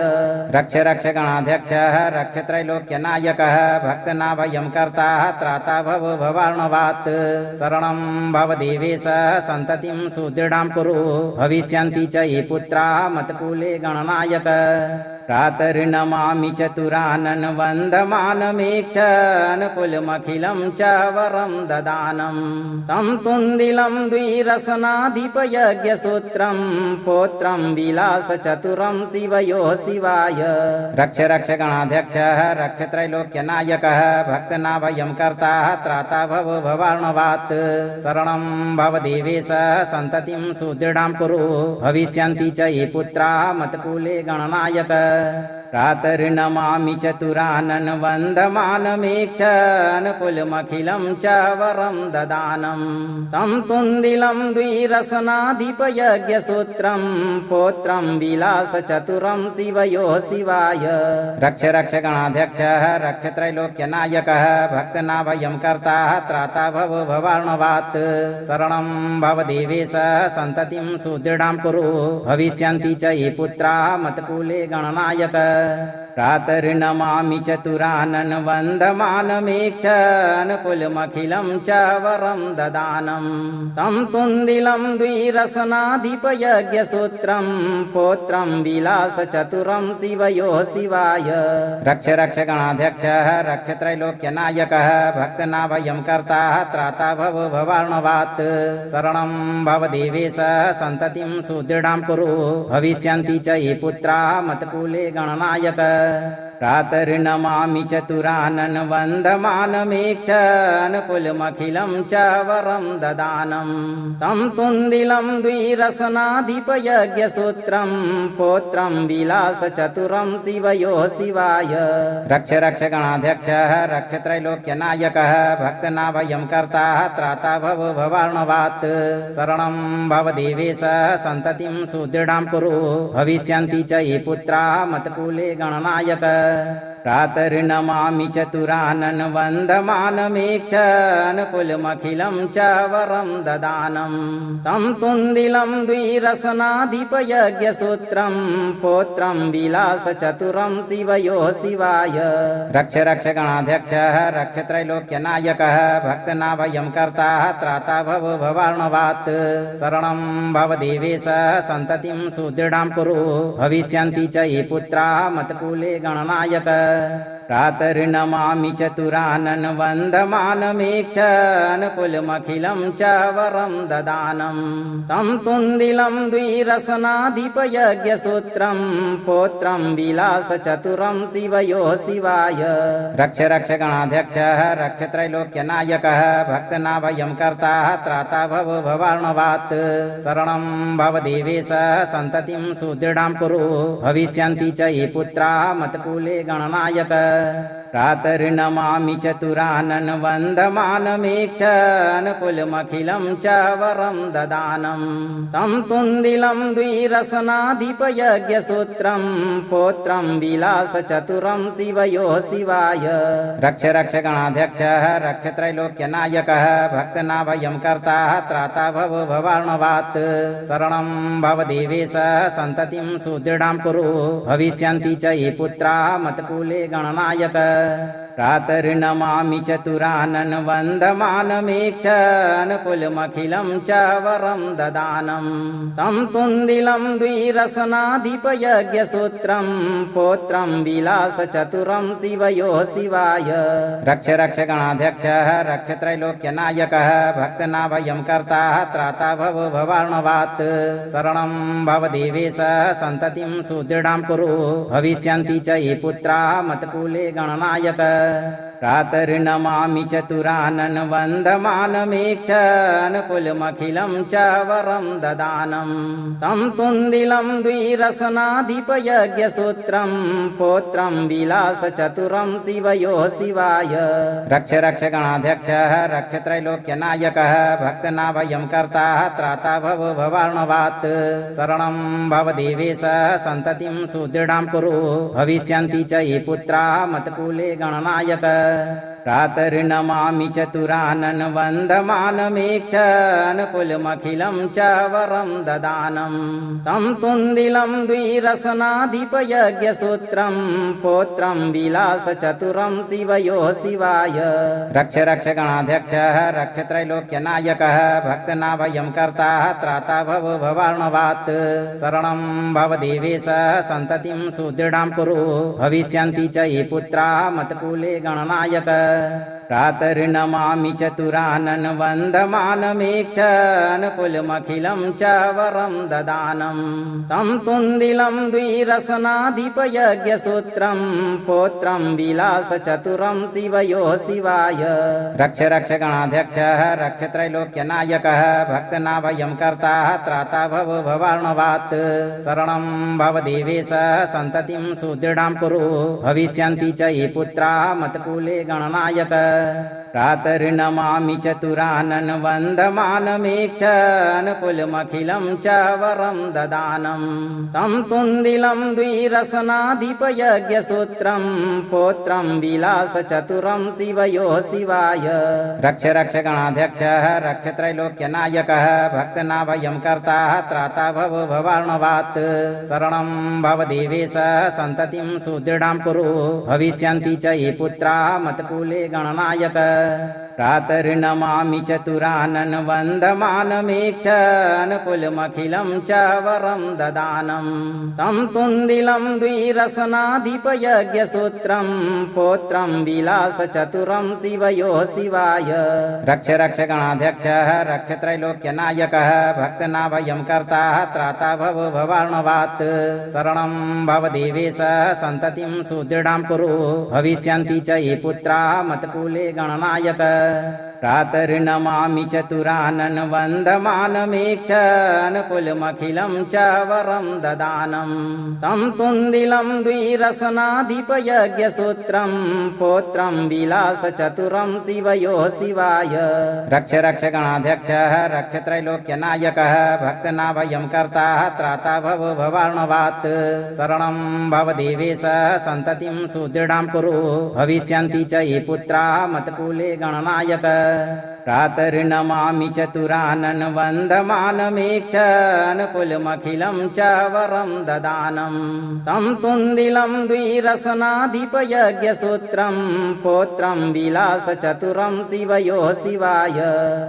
रक्ष रक्ष गणाध्यक्षः रक्ष त्रैलोक्यनायकः भक्तनाभयं कर्ता त्राता भव भवार्णवात् शरणं भव देवेश सन्ततिं सुदृढां कुरु भविष्यन्ति च ये पुत्राः मत्कुले गणनायक प्रातर्नमामि चतुरानन वन्दमानमेक्ष अनुकूलमखिलं च वरं ददानं तं तुन्दिलं द्विरसनाधिपयज्ञसूत्रं पौत्रं विलासचतुरं शिवयोः शिवाय रक्ष रक्ष गणाध्यक्षः रक्ष त्रैलोक्यनायकः भक्तनाभयं कर्ता त्राता भव भवार्णवात् शरणं भव देवेश सन्ततिं सुदृढां कुरु भविष्यन्ति च ये पुत्राः मत्कुले गणनायक प्रातर्नमामि चतुरानन वन्दमानमेक्ष अनुकूलमखिलं च वरं ददानं तं तुन्दिलं द्विरसनाधिपयज्ञसूत्रं पौत्रं विलासचतुरं शिवयोः शिवाय रक्ष रक्ष गणाध्यक्षः रक्ष त्रैलोक्यनायकः भक्तनाभयं कर्ता त्राता भव भवार्णवात् शरणं भव देवेश सन्ततिं सुदृढां कुरु भविष्यन्ति च ये पुत्राः मत्कुले गणनायक प्रातर्नमामि चतुरानन वन्दमानमेक्ष अनुकूलमखिलं च वरं ददानं तं तुन्दिलं द्विरसनाधिपयज्ञसूत्रं पौत्रं विलासचतुरं शिवयोः शिवाय रक्ष रक्ष गणाध्यक्षः रक्ष त्रैलोक्यनायकः भक्तनाभयं कर्ता त्राता भव भवार्णवात् शरणं भव देवेश सन्ततिं सुदृढां कुरु भविष्यन्ति च ये पुत्राः मत्कुले गणनायक प्रातर्नमामि चतुरानन वन्दमानमेक्ष अनुकूलमखिलं च वरं ददानं तं तुन्दिलं द्विरसनाधिपयज्ञसूत्रं पौत्रं विलासचतुरं शिवयोः शिवाय रक्ष रक्ष गणाध्यक्षः रक्ष त्रैलोक्यनायकः भक्तनाभयं कर्ता त्राता भव भवार्णवात् शरणं भव देवेश सन्ततिं सुदृढां कुरु भविष्यन्ति च ये पुत्राः मत्कुले गणनायक प्रातर्नमामि चतुरानन वन्दमानमेक्ष अनुकूलमखिलं च वरं ददानं तं तुन्दिलं द्विरसनाधिपयज्ञसूत्रं पौत्रं विलासचतुरं शिवयोः शिवाय रक्ष रक्ष गणाध्यक्षः रक्ष त्रैलोक्यनायकः भक्तनाभयं कर्ता त्राता भव भवार्णवात् शरणं भव देवेश सन्ततिं सुदृढां कुरु भविष्यन्ति च ये पुत्राः मत्कुले गणनायक प्रातर्नमामि चतुरानन वन्दमानमेक्ष अनुकूलमखिलं च वरं ददानं तं तुन्दिलं द्विरसनाधिपयज्ञसूत्रं पौत्रं विलासचतुरं शिवयोः शिवाय रक्ष रक्ष गणाध्यक्षः रक्ष त्रैलोक्यनायकः भक्तनाभयं कर्ता त्राता भव भवार्णवात् शरणं भव देवेश सन्ततिं सुदृढां कुरु भविष्यन्ति च ये पुत्राः मत्कुले गणनायक प्रातर्नमामि चतुरानन वन्दमानमेक्षानुकुलमखिलं च वरं ददानं तं तुन्दिलं द्विरसनाधिपयज्ञसूत्रं पौत्रं विलासचतुरं शिवयोः शिवाय रक्ष रक्ष गणाध्यक्षः रक्ष त्रैलोक्यनायकः भक्तनाभयं कर्ता त्राता भव भवार्णवात् शरणं भव देवेश सन्ततिं सुदृढां कुरु भविष्यन्ति च ये पुत्राः मत्कुले गणनायक प्रातर्नमामि चतुरानन वन्दमानमेक्षानुकुलमखिलं च वरं ददानं तं तुन्दिलं द्विरसनाधिपयज्ञसूत्रं पौत्रं विलासचतुरं शिवयोः शिवाय रक्ष रक्ष गणाध्यक्षः रक्ष त्रैलोक्यनायकः भक्तनाभयं कर्ता त्राता भव भवार्णवात् शरणं भव देवेश सन्ततिं सुदृढां कुरु भविष्यन्ति च ये पुत्राः मत्कुले गणनायक प्रातर्नमामि चतुरानन वन्दमानमेक्षानुकुलमखिलं च वरं ददानं तं तुन्दिलं द्विरसनाधिपयज्ञसूत्रं पौत्रं विलासचतुरं शिवयोः शिवाय रक्ष रक्ष गणाध्यक्षः रक्ष त्रैलोक्यनायकः भक्तनाभयं कर्ता त्राता भव भवार्णवात् शरणं भव देवेश सन्ततिं सुदृढां कुरु भविष्यन्ति च ये पुत्राः मत्कुले गणनायक प्रातर्नमामि चतुरानन वन्दमानमेक्षानुकुलमखिलं च वरं ददानं तं तुन्दिलं द्विरसनाधिपयज्ञसूत्रं पौत्रं विलासचतुरं शिवयोः शिवाय रक्ष रक्ष गणाध्यक्षः रक्ष त्रैलोक्यनायकः भक्तनाभयं कर्ता त्राता भव भवार्णवात् शरणं भव देवेश सन्ततिं सुदृढां कुरु भविष्यन्ति च ये पुत्राः मत्कुले गणनायक प्रातर्नमामि चतुरानन वन्दमानमेक्षानुकुलमखिलं च वरं ददानं तं तुन्दिलं द्विरसनाधिपयज्ञसूत्रं पौत्रं विलासचतुरं शिवयोः शिवाय रक्ष रक्ष गणाध्यक्षः रक्ष त्रैलोक्यनायकः भक्तनाभयं कर्ता त्राता भव भवार्णवात् शरणं भव देवेश सन्ततिं सुदृढां कुरु भविष्यन्ति च ये पुत्राः मत्कुले गणनायक प्रातर्नमामि चतुरानन वन्दमानमेक्षानुकुलमखिलं च वरं ददानं तं तुन्दिलं द्विरसनाधिपयज्ञसूत्रं पौत्रं विलासचतुरं शिवयोः शिवाय रक्ष रक्ष गणाध्यक्षः रक्ष त्रैलोक्यनायकः भक्तनाभयं कर्ता त्राता भव भवार्णवात् शरणं भव देवेश सन्ततिं सुदृढां कुरु भविष्यन्ति च ये पुत्राः मत्कुले गणनायक प्रातर्नमामि चतुरानन वन्दमानमेक्षानुकुलमखिलं च वरं ददानं तं तुन्दिलं द्विरसनाधिपयज्ञसूत्रं पौत्रं विलासचतुरं शिवयोः शिवाय रक्ष रक्ष गणाध्यक्षः रक्ष त्रैलोक्यनायकः भक्तनाभयं कर्ता त्राता भव भवार्णवात् शरणं भव देवेश सन्ततिं सुदृढां कुरु भविष्यन्ति च ये पुत्राः मत्कुले गणनायक प्रातर्नमामि चतुरानन वन्दमानमेक्षानुकुलमखिलं च वरं ददानं तं तुन्दिलं द्विरसनाधिपयज्ञसूत्रं पौत्रं विलासचतुरं शिवयोः शिवाय रक्ष रक्ष गणाध्यक्षः रक्ष त्रैलोक्यनायकः भक्तनाभयं कर्ता त्राता भव भवार्णवात् शरणं भव देवेश सन्ततिं सुदृढां कुरु भविष्यन्ति च ये पुत्राः मत्कुले गणनायक प्रातर्नमामि चतुरानन वन्दमानमेक्षानुकुलमखिलं च वरं ददानं तं तुन्दिलं द्विरसनाधिपयज्ञसूत्रं पौत्रं विलासचतुरं शिवयोः शिवाय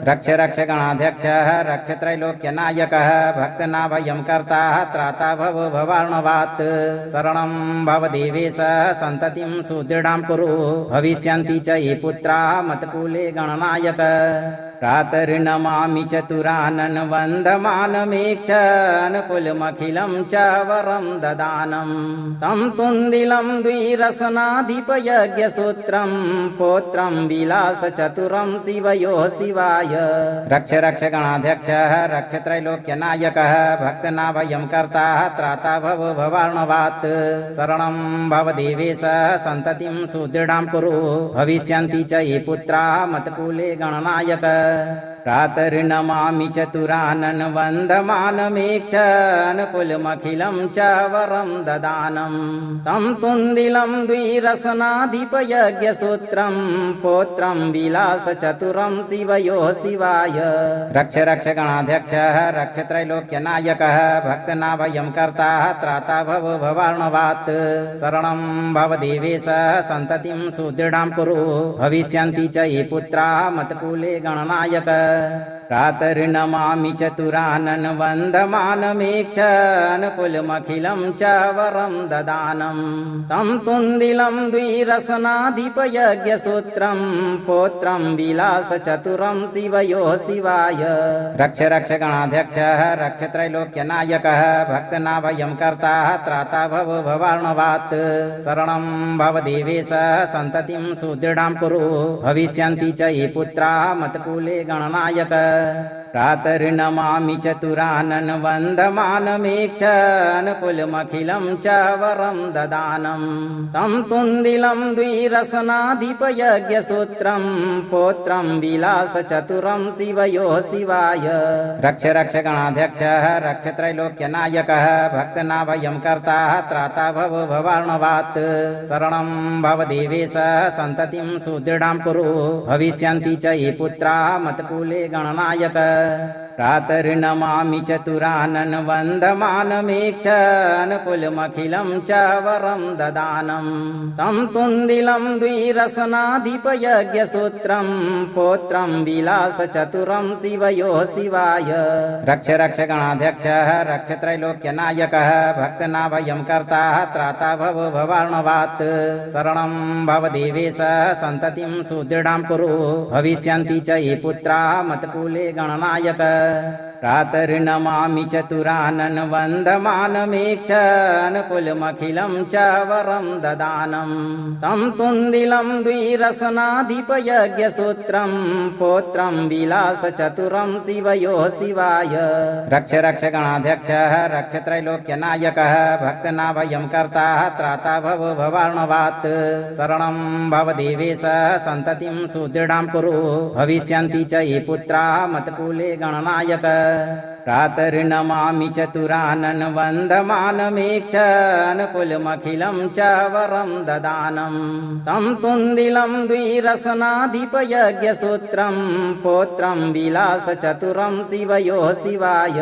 रक्ष रक्ष गणाध्यक्षः रक्ष त्रैलोक्यनायकः भक्तनाभयं कर्ता त्राता भव भवार्णवात् शरणं भव देवेश सन्ततिं सुदृढां कुरु भविष्यन्ति च ये पुत्राः मत्कुले गणनायक प्रातर्नमामि चतुरानन वन्दमानमेक्षनुकुलमखिलं च वरं ददानं तं तुन्दिलं द्विरसनाधिपयज्ञसूत्रं पौत्रं विलासचतुरं शिवयोः शिवाय रक्ष रक्ष गणाध्यक्षः रक्ष त्रैलोक्यनायकः भक्तनाभयं कर्ता त्राता भव भवार्णवात् शरणं भव देवेश सन्ततिं सुदृढां कुरु भविष्यन्ति च ये पुत्राः मत्कुले गणनायक प्रातर्नमामि चतुरानन वन्दमानमेक्षनुकुलमखिलं च वरं ददानं तं तुन्दिलं द्विरसनाधिपयज्ञसूत्रं पौत्रं विलासचतुरं शिवयोः शिवाय रक्ष रक्ष गणाध्यक्षः रक्ष त्रैलोक्यनायकः भक्तनाभयं कर्ता त्राता भव भवार्णवात् शरणं भव देवेश सन्ततिं सुदृढां कुरु भविष्यन्ति च ये पुत्राः मत्कुले गणनायक प्रातर्नमामि चतुरानन वन्दमानमेक्षनुकुलमखिलं च वरं ददानं तं तुन्दिलं द्विरसनाधिपयज्ञसूत्रं पौत्रं विलासचतुरं शिवयोः शिवाय रक्ष रक्ष गणाध्यक्षः रक्ष त्रैलोक्यनायकः भक्तनाभयं कर्ता त्राता भव भवार्णवात् शरणं भव देवेश सन्ततिं सुदृढां कुरु भविष्यन्ति च ये पुत्राः मत्कुले गणनायक प्रातर्नमामि चतुरानन वन्दमानमेक्षनुकुलमखिलं च वरं ददानं तं तुन्दिलं द्विरसनाधिपयज्ञसूत्रं पौत्रं विलासचतुरं शिवयोः शिवाय रक्ष रक्ष गणाध्यक्षः रक्ष त्रैलोक्यनायकः भक्तनाभयं कर्ता त्राता भव भवार्णवात् शरणं भव देवेश सन्ततिं सुदृढां कुरु भविष्यन्ति च ये पुत्राः मत्कुले गणनायक प्रातर्नमामि चतुरानन वन्दमानमेक्षनुकुलमखिलं च वरं ददानं तं तुन्दिलं द्विरसनाधिपयज्ञसूत्रं पौत्रं विलासचतुरं शिवयोः शिवाय रक्ष रक्ष गणाध्यक्षः रक्ष त्रैलोक्यनायकः भक्तनाभयं कर्ता त्राता भव भवार्णवात् शरणं भव देवेश सन्ततिं सुदृढां कुरु भविष्यन्ति च ये पुत्राः मत्कुले गणनायक प्रातर्नमामि चतुरानन वन्दमानमेक्षनुकुलमखिलं च वरं ददानं तं तुन्दिलं द्विरसनाधिपयज्ञसूत्रं पौत्रं विलासचतुरं शिवयोः शिवाय रक्ष रक्ष गणाध्यक्षः रक्ष त्रैलोक्यनायकः भक्तनाभयं कर्ता त्राता भव भवार्णवात् शरणं भव देवेश सन्ततिं सुदृढां कुरु भविष्यन्ति च ये पुत्राः मत्कुले गणनायक प्रातर्नमामि चतुरानन वन्दमानमेक्षनुकुलमखिलं च वरं ददानं तं तुन्दिलं द्विरसनाधिपयज्ञसूत्रं पौत्रं विलासचतुरं शिवयोः शिवाय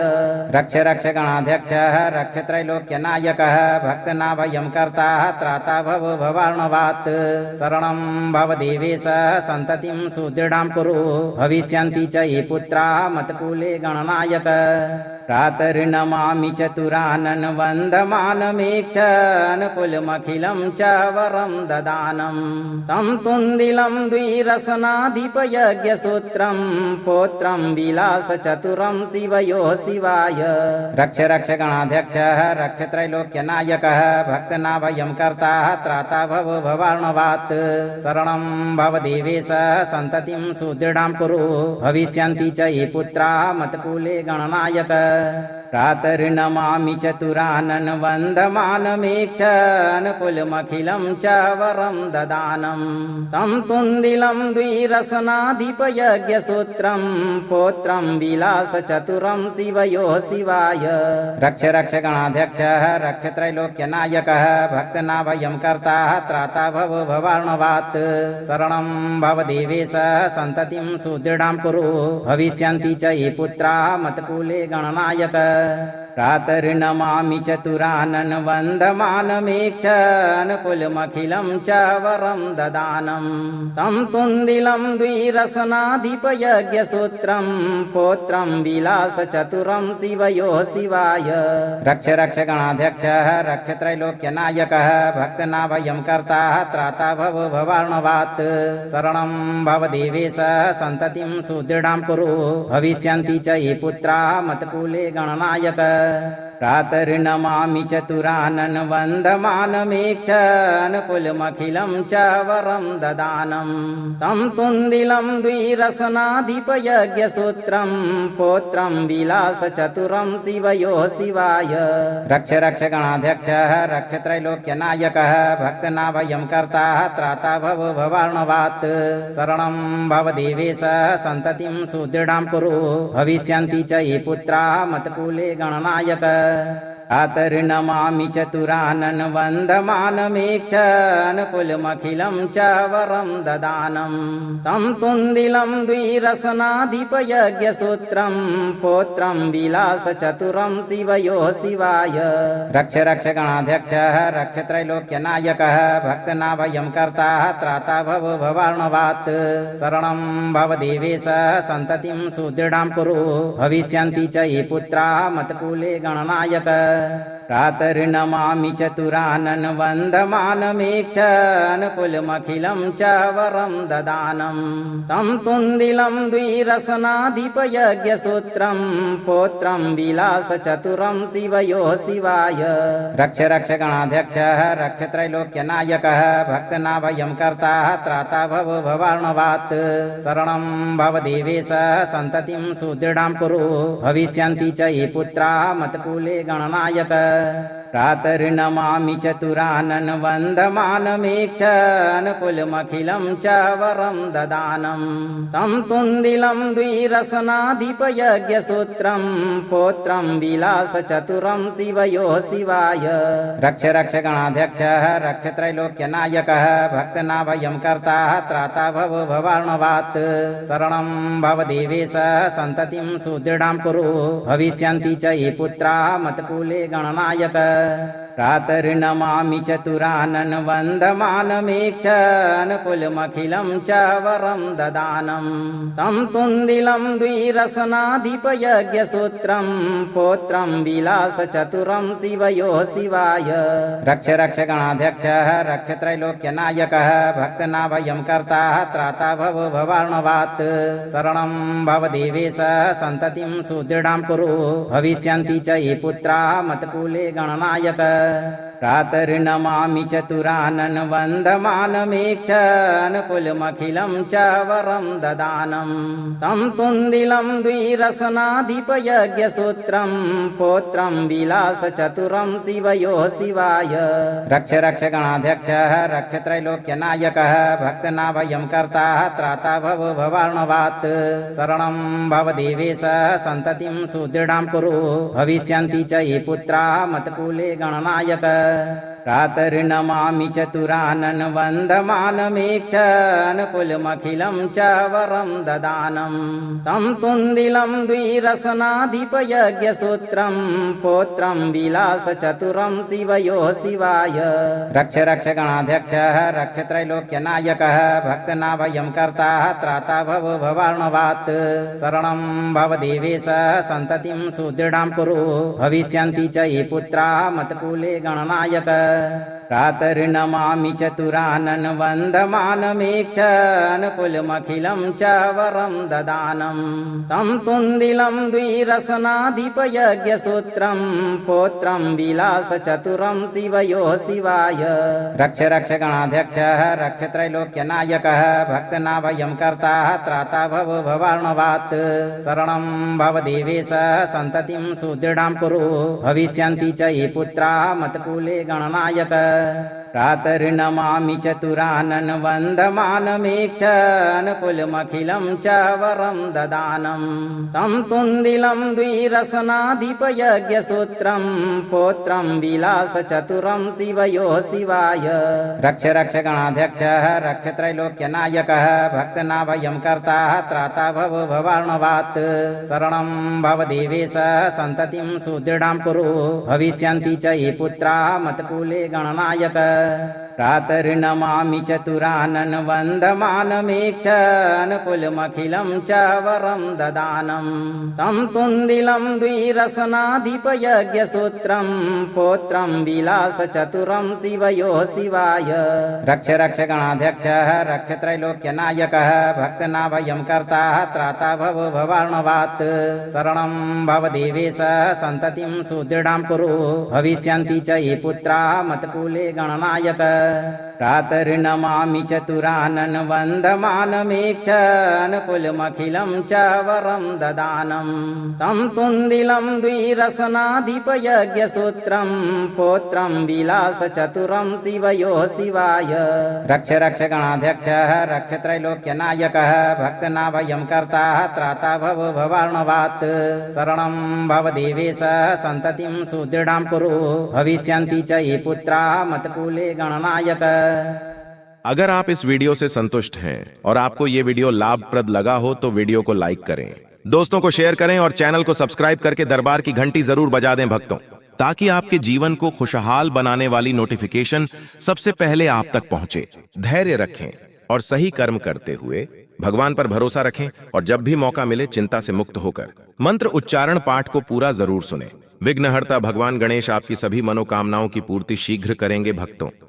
रक्ष रक्ष गणाध्यक्षः रक्ष त्रैलोक्यनायकः भक्तनाभयं कर्ता त्राता भव भवार्णवात् शरणं भव देवेश सन्ततिं सुदृढां कुरु भविष्यन्ति च ये पुत्राः मत्कुले गणनायक प्रातर्नमामि चतुरानन वन्दमानमेक्षनुकुलमखिलं च वरं ददानं तं तुन्दिलं द्विरसनाधिपयज्ञसूत्रं पौत्रं विलासचतुरं शिवयोः शिवाय रक्ष रक्ष गणाध्यक्षः रक्ष त्रैलोक्यनायकः भक्तनाभयं कर्ता त्राता भव भवार्णवात् शरणं भव देवेश सन्ततिं सुदृढां कुरु भविष्यन्ति च ये पुत्राः मत्कुले गणनायक प्रातर्नमामि चतुरानन वन्दमानमेक्षनुकुलमखिलं च वरं ददानं तं तुन्दिलं द्विरसनाधिपयज्ञसूत्रं पौत्रं विलासचतुरं शिवयोः शिवाय रक्ष रक्ष गणाध्यक्षः रक्ष त्रैलोक्यनायकः भक्तनाभयं कर्ता त्राता भव भवार्णवात् शरणं भव देवेश सन्ततिं सुदृढां कुरु भविष्यन्ति च ये पुत्राः मत्कुले गणनायक प्रातर्नमामि चतुरानन वन्दमानमेक्षनुकुलमखिलं च वरं ददानं तं तुन्दिलं द्विरसनाधिपयज्ञसूत्रं पौत्रं विलासचतुरं शिवयो शिवाय रक्ष रक्ष गणाध्यक्षः रक्ष त्रैलोक्यनायकः भक्तनाभयं कर्ता त्राता भव भवार्णवात् शरणं भव देवेश सन्ततिं सुदृढां कुरु भविष्यन्ति च ये पुत्राः मत्कुले गणनायक प्रातर्नमामि चतुरानन वन्दमानमेक्षनुकुलमखिलं च वरं ददानं तं तुन्दिलं द्विरसनाधिपयज्ञसूत्रं पौत्रं विलासचतुरं शिवयो शिवाय रक्ष रक्ष गणाध्यक्षः रक्ष त्रैलोक्यनायकः भक्तनाभयं कर्ता त्राता भव भवार्णवात् शरणं भव देवेश सन्ततिं सुदृढां कुरु भविष्यन्ति च ये पुत्राः मत्कुले गणनायक प्रातर्नमामि चतुरानन वन्दमानमेक्षनुकुलमखिलं च वरं ददानं तं तुन्दिलं द्विरसनाधिपयज्ञसूत्रं पौत्रं विलासचतुरं शिवयो शिवाय रक्ष रक्ष गणाध्यक्षः रक्ष त्रैलोक्यनायकः भक्तनाभयं कर्ता त्राता भव भवार्णवात् शरणं भव देवेश सन्ततिं सुदृढां कुरु भविष्यन्ति च ये पुत्राः मत्कुले गणनायक प्रातर्नमामि चतुरानन वन्दमानमेक्षनुकुलमखिलं च वरं ददानं तं तुन्दिलं द्विरसनाधिपयज्ञसूत्रं पौत्रं विलासचतुरं शिवयो शिवाय रक्ष रक्ष गणाध्यक्षः रक्ष त्रैलोक्यनायकः भक्तनाभयं कर्ता त्राता भव भवार्णवात् शरणं भव देवेश सन्ततिं सुदृढां कुरु भविष्यन्ति च ये पुत्राः मत्कुले गणनायक प्रातर्नमामि चतुरानन वन्दमानमेक्षनुकुलमखिलं च वरं ददानं तं तुन्दिलं द्विरसनाधिपयज्ञसूत्रं पौत्रं विलासचतुरं शिवयो शिवाय रक्ष रक्ष गणाध्यक्षः रक्ष त्रैलोक्यनायकः भक्तनाभयं कर्ता त्राता भव भवार्णवात् शरणं भव देवेश सन्ततिं सुदृढां कुरु भविष्यन्ति च ये पुत्राः मत्कुले गणनायक प्रातर्नमामि चतुरानन वन्दमानमेक्षनुकुलमखिलं च वरं ददानं तं तुन्दिलं द्विरसनाधिपयज्ञसूत्रं पौत्रं विलासचतुरं शिवयो शिवाय रक्ष रक्ष गणाध्यक्षः रक्ष त्रैलोक्यनायकः भक्तनाभयं कर्ता त्राता भव भवार्णवात् शरणं भव देवेश सन्ततिं सुदृढां कुरु भविष्यन्ति च ये पुत्राः मत्कुले गणनायक प्रातर्नमामि चतुरानन वन्दमानमेक्षनुकुलमखिलं च वरं ददानं तं तुन्दिलं द्विरसनाधिपयज्ञसूत्रं पौत्रं विलासचतुरं शिवयो शिवाय रक्ष रक्ष गणाध्यक्षः रक्ष त्रैलोक्यनायकः भक्तनाभयं कर्ता त्राता भव भवार्णवात् शरणं भव देवेश सन्ततिं सुदृढां कुरु भविष्यन्ति च ये पुत्राः मत्कुले गणनायक प्रातर्नमामि चतुरानन वन्दमानमेक्षनुकुलमखिलं च वरं ददानं तं तुन्दिलं द्विरसनाधिपयज्ञसूत्रं पौत्रं विलासचतुरं शिवयो शिवाय रक्ष रक्ष गणाध्यक्षः रक्ष त्रैलोक्यनायकः भक्तनाभयं कर्ता त्राता भव भवार्णवात् शरणं भव देवेश सन्ततिं सुदृढां कुरु भविष्यन्ति च ये पुत्राः मत्कुले गणनायक प्रातर्नमामि चतुरानन वन्दमानमेक्षनुकुलमखिलं च वरं ददानं तं तुन्दिलं द्विरसनाधिपयज्ञसूत्रं पौत्रं विलासचतुरं शिवयो शिवाय रक्ष रक्ष गणाध्यक्षः रक्ष त्रैलोक्यनायकः भक्तनाभयं कर्ता त्राता भव भवार्णवात् शरणं भव देवेश सन्ततिं सुदृढां कुरु भविष्यन्ति च ये पुत्राः मत्कुले गणनायक प्रातर्नमामि चतुरानन वन्दमानमेक्ष अनुकूलमखिलं च वरं ददानं तं तुन्दिलं द्विरसनाधिपयज्ञसूत्रं पौत्रं विलासचतुरं शिवयोः शिवाय रक्ष रक्ष गणाध्यक्षः रक्ष त्रैलोक्यनायकः भक्तनाभयं कर्ता त्राता भव भवार्णवात् शरणं भव देवेश सन्ततिं सुदृढां कुरु भविष्यन्ति च ये पुत्रा मत्कुले गणनायक प्रातर्नमामि चतुरानन वन्दमानमेक्ष अनुकूलमखिलं च वरं ददानं तं तुन्दिलं द्विरसनाधिपयज्ञसूत्रं पौत्रं विलासचतुरं शिवयोः शिवाय रक्ष रक्ष गणाध्यक्षः रक्ष त्रैलोक्यनायकः भक्तनाभयं कर्ता त्राता भव भवार्णवात् शरणं भव देवेश सन्ततिं सुदृढां कुरु भविष्यन्ति च ये पुत्रा मत्कुले गणनायक प्रातर्नमामि चतुरानन वन्दमानमेक्ष अनुकूलमखिलं च वरं ददानं तं तुन्दिलं द्विरसनाधिपयज्ञसूत्रं पौत्रं विलासचतुरं शिवयोः शिवाय रक्ष रक्ष गणाध्यक्षः रक्ष त्रैलोक्यनायकः भक्तनाभयं कर्ता त्राता भव भवार्णवात् शरणं भव देवेश सन्ततिं सुदृढां कुरु भविष्यन्ति च ये पुत्रा मत्कुले गणनायक। अगर आप इस वीडियो से संतुष्ट हैं और आपको ये वीडियो लाभप्रद लगा हो तो वीडियो को लाइक करें, दोस्तों को शेयर करें और चैनल को सब्सक्राइब करके दरबार की घंटी जरूर बजा दें भक्तों, ताकि आपके जीवन को खुशहाल बनाने वाली नोटिफिकेशन सबसे पहले आप तक पहुंचे। धैर्य रखें और सही कर्म करते हुए भगवान पर भरोसा रखें और जब भी मौका मिले चिंता से मुक्त होकर मंत्र उच्चारण पाठ को पूरा जरूर सुनें। विघ्नहर्ता भगवान गणेश आपकी सभी मनोकामनाओं की पूर्ति शीघ्र करेंगे भक्तों।